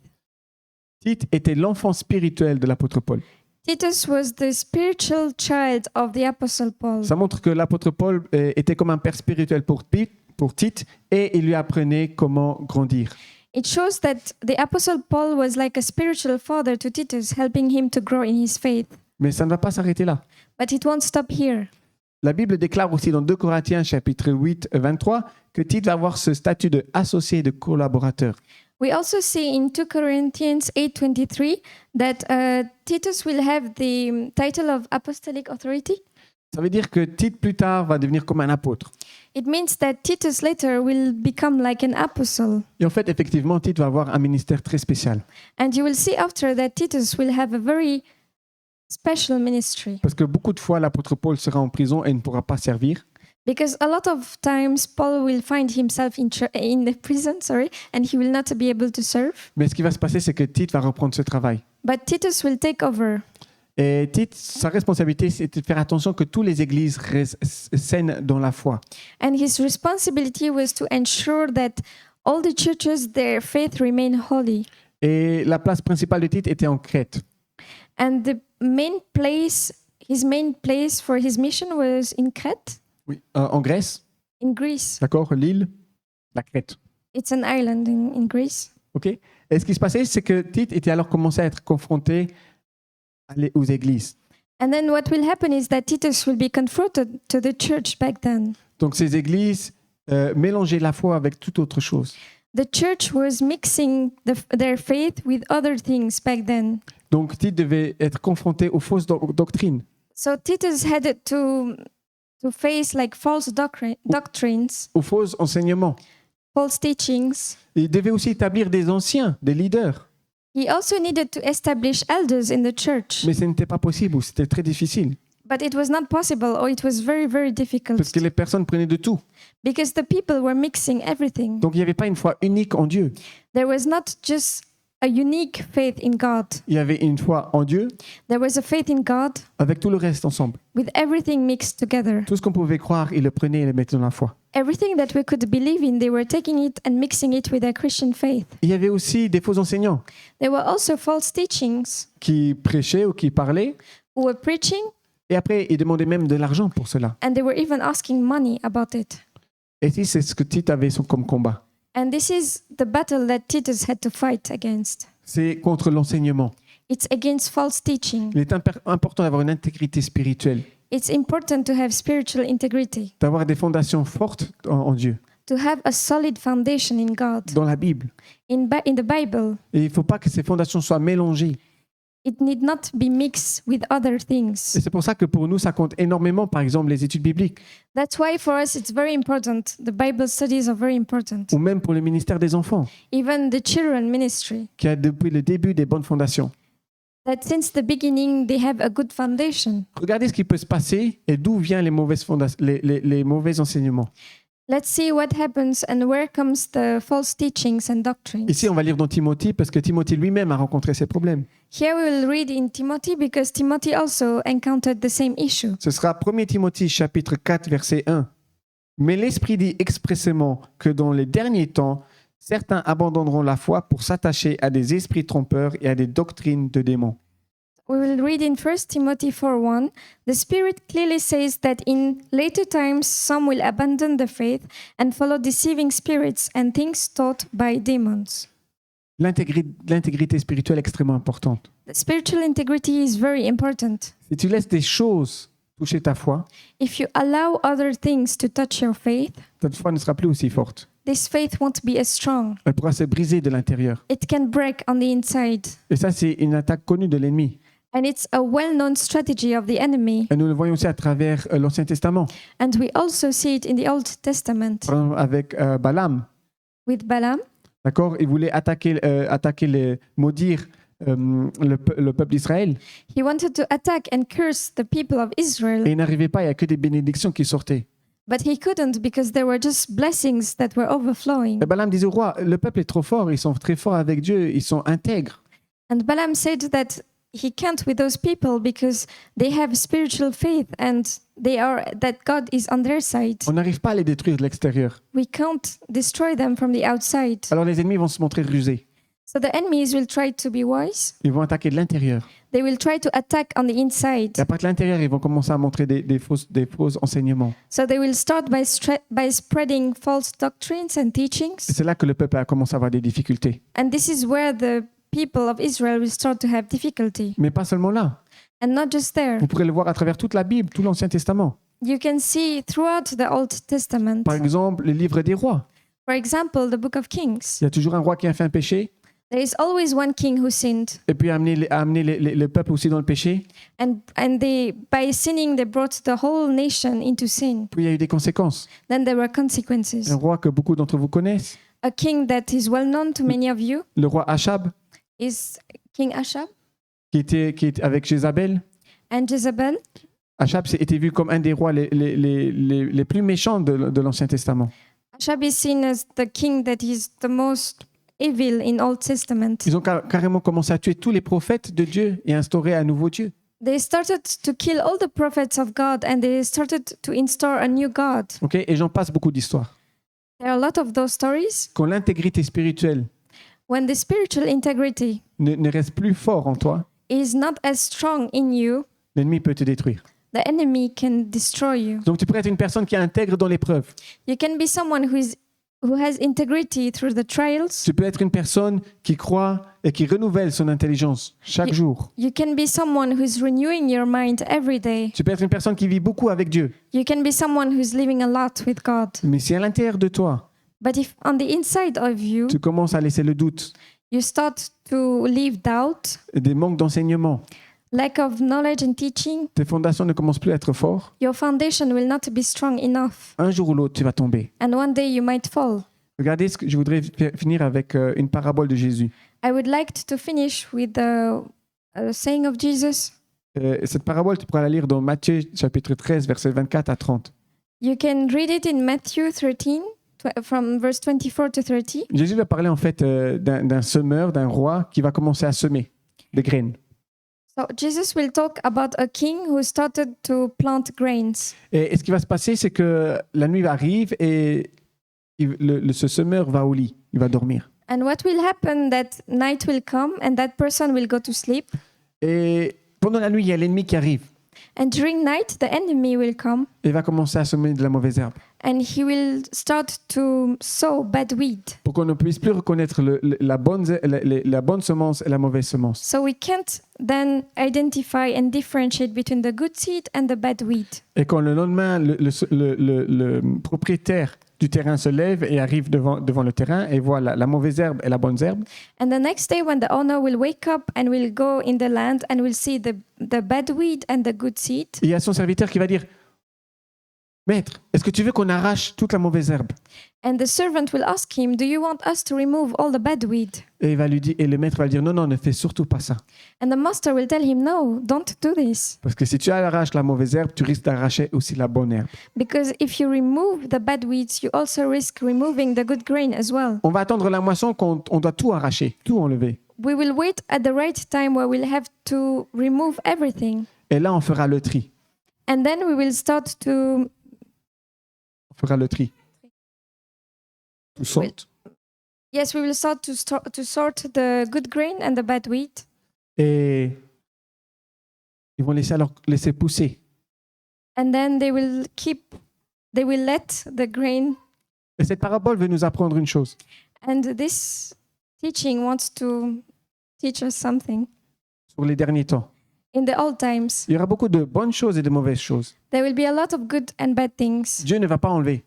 Tite était l'enfant spirituel de l'apôtre Paul. Titus was the spiritual child of the Apostle Paul. Ça montre que l'apôtre Paul était comme un père spirituel pour Tite et il lui apprenait comment grandir. It shows that the Apostle Paul was like a spiritual father to Titus, helping him to grow in his faith. Mais ça ne va pas s'arrêter là. But it won't stop here. La Bible déclare aussi dans 2 Corinthiens chapitre 8, 23 que Tite va avoir ce statut d'associé, de collaborateur. We also see in 2 Corinthians 8:23 that Titus will have the title of apostolic authority. Ça veut dire que Tite plus tard va devenir comme un apôtre. It means that Titus later will become like an apostle. Et en fait, effectivement, Tite va avoir un ministère très spécial. And you will see after that Titus will have a very special ministry. Parce que beaucoup de fois, l'apôtre Paul sera en prison et ne pourra pas servir. Because a lot of times Paul will find himself in the prison, and he will not be able to serve. Mais ce qui va se passer, c'est que Tite va reprendre ce travail. But Titus will take over. Et Tite, sa responsabilité, c'est de faire attention que toutes les églises saignent dans la foi. And his responsibility was to ensure that all the churches, their faith remain holy. Et la place principale de Tite était en Crète. And his main place for his mission was in Crete, Oui, en Grèce, in Greece. d'accord, l'île, la Crète. It's an island in Greece. Ok. Et ce qui se passait, c'est que Tite était alors commencé à être confronté aux églises. And then what will happen is that Titus will be confronted to the church back then. Donc ces églises mélangeaient la foi avec toute autre chose. The church was mixing their faith with other things back then. Donc Tite devait être confronté aux fausses doctrines. So Titus had to face like false doctrines, Aux faux enseignements. false teachings. Il devait aussi établir des anciens, des leaders. He also needed to establish elders in the church. Mais ce n'était pas possible ou c'était très difficile. But it was not possible, or it was very, very difficult. Parce que les personnes prenaient de tout. Because the people were mixing everything. Donc il n'y avait pas une foi unique en Dieu. There was not just a unique faith in God. Il y avait une foi en Dieu There was a faith in God avec tout le reste ensemble. with everything mixed together. Tout ce qu'on pouvait croire, ils le prenaient et le mettaient dans la foi. Everything that we could believe in, they were taking it and mixing it with their Christian faith. Il y avait aussi des faux enseignants There were also false teachings qui prêchaient ou qui parlaient. who were preaching, Et après, ils demandaient même de l'argent pour cela. and they were even asking money about it. Et ici, c'est ce que Tite avait comme combat. And this is the battle that Titus had to fight against. C'est contre l'enseignement. It's against false teaching. Il est important d'avoir une intégrité spirituelle, It's important to have spiritual integrity, d'avoir des fondations fortes en Dieu, to have a solid foundation in God, dans la Bible. in the Bible. Et il ne faut pas que ces fondations soient mélangées. It need not be mixed with other things. Et c'est pour ça que pour nous, ça compte énormément, par exemple, les études bibliques, That's why for us it's very important. The Bible studies are very important. ou même pour le ministère des enfants, Even the children ministry, qui a depuis le début des bonnes fondations. that since the beginning they have a good foundation. Regardez ce qui peut se passer et d'où viennent les les mauvais enseignements. Let's see what happens and where comes the false teachings and doctrines. Ici, on va lire dans Timothée parce que Timothée lui-même a rencontré ces problèmes. Here we will read in Timothy because Timothy also encountered the same issue. Ce sera 1 Timothée chapitre 4 verset 1. Mais l'Esprit dit expressément que dans les derniers temps, certains abandonneront la foi pour s'attacher à des esprits trompeurs et à des doctrines de démons. We will read in 1 Timothy 4:1. The Spirit clearly says that in later times some will abandon the faith and follow deceiving spirits and things taught by demons. L'intégrité spirituelle est extrêmement importante. The spiritual integrity is very important. Si tu laisses des choses toucher ta foi, if you allow other things to touch your faith, ta foi ne sera plus aussi forte. this faith won't be as strong. Elle pourra se briser de l'intérieur. It can break on the inside. Et ça, c'est une attaque connue de l'ennemi. And it's a well-known strategy of the enemy. Et nous le voyons aussi à travers l'Ancien Testament. And we also see it in the Old Testament Par exemple, avec Balaam. with Balaam. D'accord? Il voulait maudire le peuple d'Israël. He wanted to attack and curse the people of Et Israel, il n'arrivait pas, il n'y a que des bénédictions qui sortaient. but he couldn't because there were just blessings that were overflowing. Et Balaam disait au roi, le peuple est trop fort, ils sont très forts avec Dieu, ils sont intègres. And Balaam said that he can't with those people because they have spiritual faith and that God is on their side. On n'arrive pas à les détruire de l'extérieur. We can't destroy them from the outside. Alors les ennemis vont se montrer rusés. So the enemies will try to be wise. Ils vont attaquer de l'intérieur. They will try to attack on the inside. Et à partir de l'intérieur, ils vont commencer à montrer des faux enseignements. So they will start by spreading false doctrines and Et teachings. c'est là que le peuple a commencé à avoir des difficultés. And this is where the people of Israel will start to have difficulty. Mais pas seulement là. And not just there. Vous pourrez le voir à travers toute la Bible, tout l'Ancien Testament. You can see throughout the Old Testament. Par exemple, le livre des rois. For example, the book of Kings. Il y a toujours un roi qui a fait un péché There is always one king who sinned. et puis a amené le peuple aussi dans le péché. And by sinning, they brought the whole nation into sin. Puis il y a eu des conséquences. Then there were consequences. Un roi que beaucoup d'entre vous connaissent, A king that is well known to many of you le roi Achab, is King Ahab qui était avec Jézabel. and Jezebel. Achab était vu comme un des rois les plus méchants de l'Ancien Testament. Ahab is seen as the king that is the most evil in Old Testament. Ils ont carrément commencé à tuer tous les prophètes de Dieu et instaurer un nouveau Dieu. They started to kill all the prophets of God and they started to install a new God. Okay? Et j'en passe beaucoup d'histoires. There are a lot of those stories. Quand l'intégrité spirituelle When the spiritual integrity ne reste plus fort en toi, is not as strong in you, l'ennemi peut te détruire. the enemy can destroy you. Donc tu pourrais être une personne qui est intègre dans l'épreuve. You can be someone who has integrity through the trials. Tu peux être une personne qui croit et qui renouvelle son intelligence chaque jour. You can be someone who's renewing your mind every day. Tu peux être une personne qui vit beaucoup avec Dieu. You can be someone who's living a lot with God. Mais si à l'intérieur de toi, But if on the inside of you, tu commences à laisser le doute, you start to live doubt, des manques d'enseignement, lack of knowledge and teaching, tes fondations ne commencent plus à être fortes, your foundation will not be strong enough. un jour ou l'autre, tu vas tomber. And one day you might fall. Regardez, je voudrais finir avec une parabole de Jésus. I would like to finish with the saying of Jesus. Cette parabole, tu pourras la lire dans Matthieu chapitre 13, versets 24 à 30. You can read it in Matthew 13, from verse 24 to 30. Jésus va parler en fait d'un semeur, d'un roi qui va commencer à semer des graines. So Jesus will talk about a king who started to plant grains. Et ce qui va se passer, c'est que la nuit arrive et ce semeur va au lit, il va dormir. And what will happen that night will come and that person will go to sleep. Et pendant la nuit, il y a l'ennemi qui arrive And during night, the enemy will come et va commencer à semer de la mauvaise herbe and he will start to sow bad weed. pour qu'on ne puisse plus reconnaître la bonne semence et la mauvaise semence. So we can't then identify and differentiate between the good seed and the bad weed. Et quand le lendemain, le propriétaire du terrain se lève et arrive devant le terrain et voit la mauvaise herbe et la bonne herbe, And the next day when the owner will wake up and will go in the land and will see the bad weed and the good seed, il y a son serviteur qui va dire « Maître, est-ce que tu veux qu'on arrache toute la mauvaise herbe ?» and the servant will ask him, "Do you want us to remove all the bad weed?" Et le maître va lui dire « Non, non, ne fais surtout pas ça. And the master will tell him, "No, don't do this. Parce que si tu arraches la mauvaise herbe, tu risques d'arracher aussi la bonne herbe. Because if you remove the bad weeds, you also risk removing the good grain as well." On va attendre la moisson quand on doit tout arracher, tout enlever. We will wait at the right time where we'll have to remove everything. Et là, on fera le tri. And then we will start to On fera le tri. Tout sorte. Yes, we will start to sort the good grain and the bad wheat. Et ils vont laisser pousser. And then they will let the grain. Et cette parabole veut nous apprendre une chose. And this teaching wants to teach us something. Sur les derniers temps, in the old times. Il y aura beaucoup de bonnes choses et de mauvaises choses. There will be a lot of good and bad things. Dieu ne va pas enlever.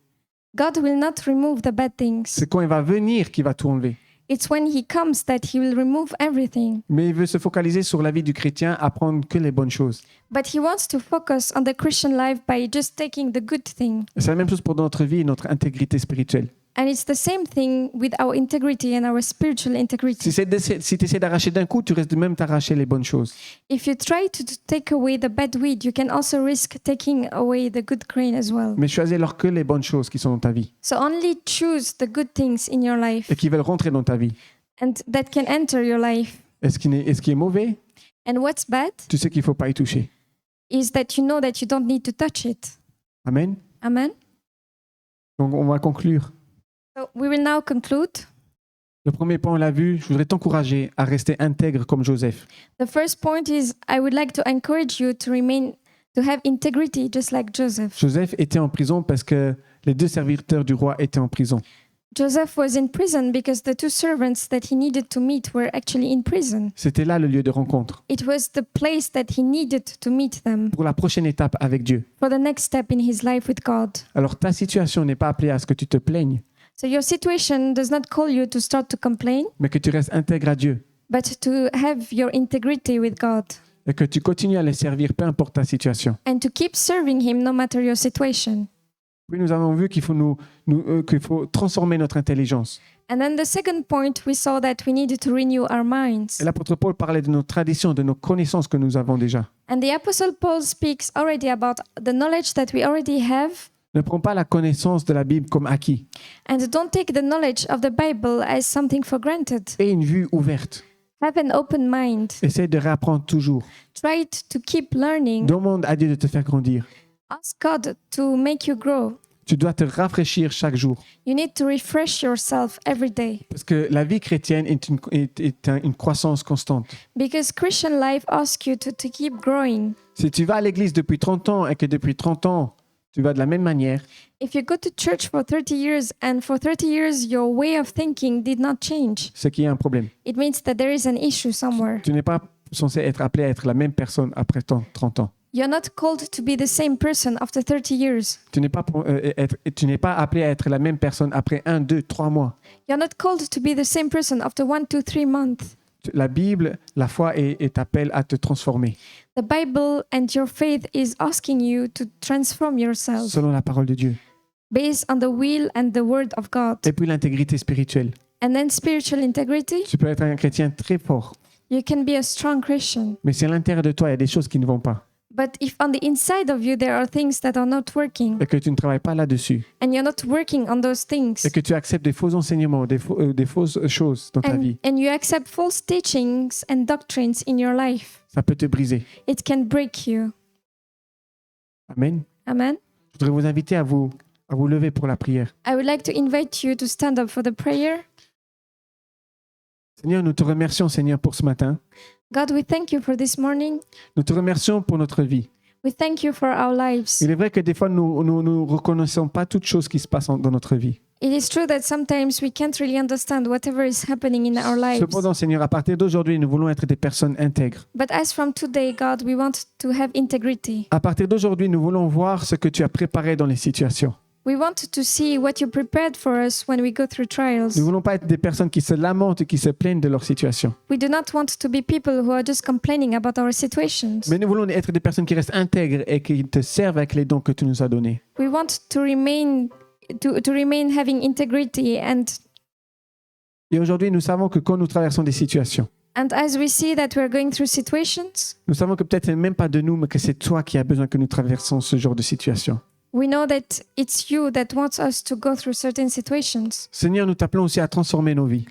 God will not remove the bad things. C'est quand il va venir qu'il va tout enlever. It's when he comes that he will remove everything. Mais il veut se focaliser sur la vie du chrétien, apprendre que les bonnes choses. But he wants to focus on the Christian life by just taking the good thing. C'est la même chose pour notre vie et notre intégrité spirituelle. And it's the same thing with our integrity and our spiritual integrity. Si tu essaies d'arracher d'un coup, tu risques de même t'arracher les bonnes choses. If you try to take away the bad weed, you can also risk taking away the good grain as well. Mais choisis alors que les bonnes choses qui sont dans ta vie So only choose the good things in your life et qui veulent rentrer dans ta vie. and that can enter your life. Et ce qui est mauvais, And what's bad tu sais qu'il ne faut pas y toucher. is that you know that you don't need to touch it. Amen. Amen. Donc on va conclure. So we will now conclude. Le premier point, on l'a vu, je voudrais t'encourager à rester intègre comme Joseph. The first point is I would like to encourage you to have integrity just like Joseph. Joseph était en prison parce que les 2 serviteurs du roi étaient en prison. Joseph was in prison because the 2 servants that he needed to meet were actually in prison. C'était là le lieu de rencontre It was the place that he needed to meet them pour la prochaine étape avec Dieu. for the next step in his life with God. Alors ta situation n'est pas appelée à ce que tu te plaignes, So your situation does not call you to start to complain, mais que tu restes intègre à Dieu but to have your integrity with God et que tu continues à les servir peu importe ta situation. and to keep serving him no matter your situation. Puis nous avons vu qu'il faut, qu'il faut transformer notre intelligence. And then the second point, we saw that we needed to renew our minds. Et l'apôtre Paul parlait de nos traditions, de nos connaissances que nous avons déjà. And the Apostle Paul speaks already about the knowledge that we already have. Ne prends pas la connaissance de la Bible comme acquis. And don't take the knowledge of the Bible as something for granted. Aie une vue ouverte. Have an open mind. Essaie de réapprendre toujours. Try to keep learning. Demande à Dieu de te faire grandir. Ask God to make you grow. Tu dois te rafraîchir chaque jour. You need to refresh yourself every day. Parce que la vie chrétienne est une croissance constante. Because Christian life asks you to keep growing. Si tu vas à l'église depuis 30 ans et que depuis 30 ans, tu vas de la même manière, If you go to church for 30 years and for 30 years your way of thinking did not change, c'est qu'il y a un problème. it means that there is an issue somewhere. Tu n'es pas censé être appelé à être la même personne après 30 ans. You're not called to be the same person after 30 years. Tu n'es pas appelé à être la même personne après 1, 2, 3 mois. You're not called to be the same person after 1 to 3 months. La Bible, la foi t'appelle à te transformer The Bible and your faith is asking you to transform yourself selon la parole de Dieu. based on the will and the word of God. Et puis l'intégrité spirituelle. And then spiritual integrity, Tu peux être un chrétien très fort, you can be a strong Christian. mais si à l'intérieur de toi, il y a des choses qui ne vont pas But if on the inside of you there are things that are not working et que tu ne travailles pas là-dessus and you're not working on those things et que tu acceptes des faux enseignements, des fausses choses dans ta vie, and you accept false teachings and doctrines in your life, ça peut te briser. it can break you. Amen. Amen. Je voudrais vous inviter à vous lever pour la prière. I would like to invite you to stand up for the prayer. Seigneur, nous te remercions, Seigneur, pour ce matin. God, we thank you for this morning. Nous te remercions pour notre vie. We thank you for our lives. Il est vrai que des fois, nous ne reconnaissons pas toutes choses qui se passent dans notre vie. It is true that sometimes we can't really understand whatever is happening in our lives. Cependant, Seigneur, à partir d'aujourd'hui, nous voulons être des personnes intègres. But as from today, God, we want to have integrity. À partir d'aujourd'hui, nous voulons voir ce que tu as préparé dans les situations. We want to see what you prepared for us when we go through trials. Nous ne voulons pas être des personnes qui se lamentent et qui se plaignent de leur situation. We do not want to be people who are just complaining about our situations. Mais nous voulons être des personnes qui restent intègres et qui te servent avec les dons que tu nous as donnés. We want to remain having integrity Et aujourd'hui, nous savons que quand nous traversons des situations, and as we see that we are going through situations, nous savons que peut-être ce n'est même pas de nous, mais que c'est toi qui as besoin que nous traversons ce genre de situation. we know that it's you that wants us to go through certain situations. Seigneur, nous t'appelons aussi à transformer nos vies.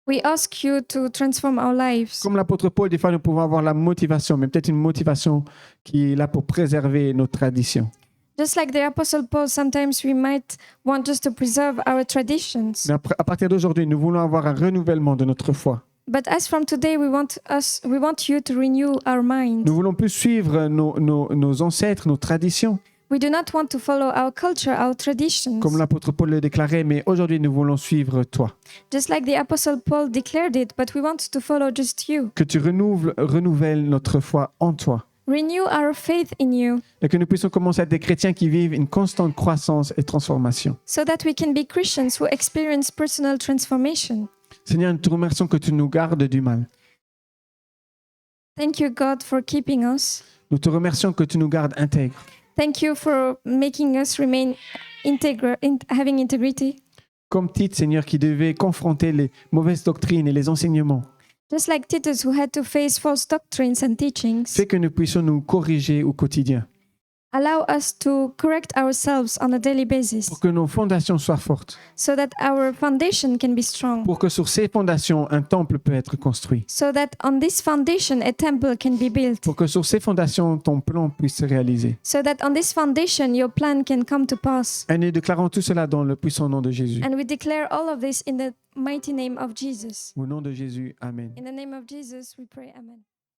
We ask you to transform our lives. Comme l'apôtre Paul, des fois, nous pouvons avoir la motivation, mais peut-être une motivation qui est là pour préserver nos traditions. Just like the Apostle Paul, sometimes we might want just to preserve our traditions. Mais à partir d'aujourd'hui, nous voulons avoir un renouvellement de notre foi. But as from today, we want you to renew our mind. Nous voulons plus suivre nos ancêtres, nos traditions. We do not want to follow our culture, our traditions. Comme l'apôtre Paul le déclarait, mais aujourd'hui nous voulons suivre toi. Just like the Apostle Paul declared it, but we want to follow just you. Que tu renouvelles notre foi en toi. Renew our faith in you, Et que nous puissions commencer à être des chrétiens qui vivent une constante croissance et transformation. so that we can be Christians who experience personal transformation. Seigneur, nous te remercions que tu nous gardes du mal. Thank you, God, for keeping us. Nous te remercions que tu nous gardes intègres. Thank you for making us remain having integrity. Comme Tite, Seigneur, qui devait confronter les mauvaises doctrines et les enseignements. Just like Titus, who had to face false doctrines and teachings. Fais que nous puissions nous corriger au quotidien. Allow us to correct ourselves on a daily basis, Pour que nos fondations soient fortes. so that our foundation can be strong. Pour que sur ces fondations, un temple peut être construit. So that on this foundation a temple can be built. Pour que sur ces fondations, ton plan puisse se réaliser. So that on this foundation your plan can come to pass. Et nous déclarons tout cela dans le puissant nom de Jésus. And we declare all of this in the mighty name of Jesus. Au nom de Jésus, Amen. In the name of Jesus we pray, amen.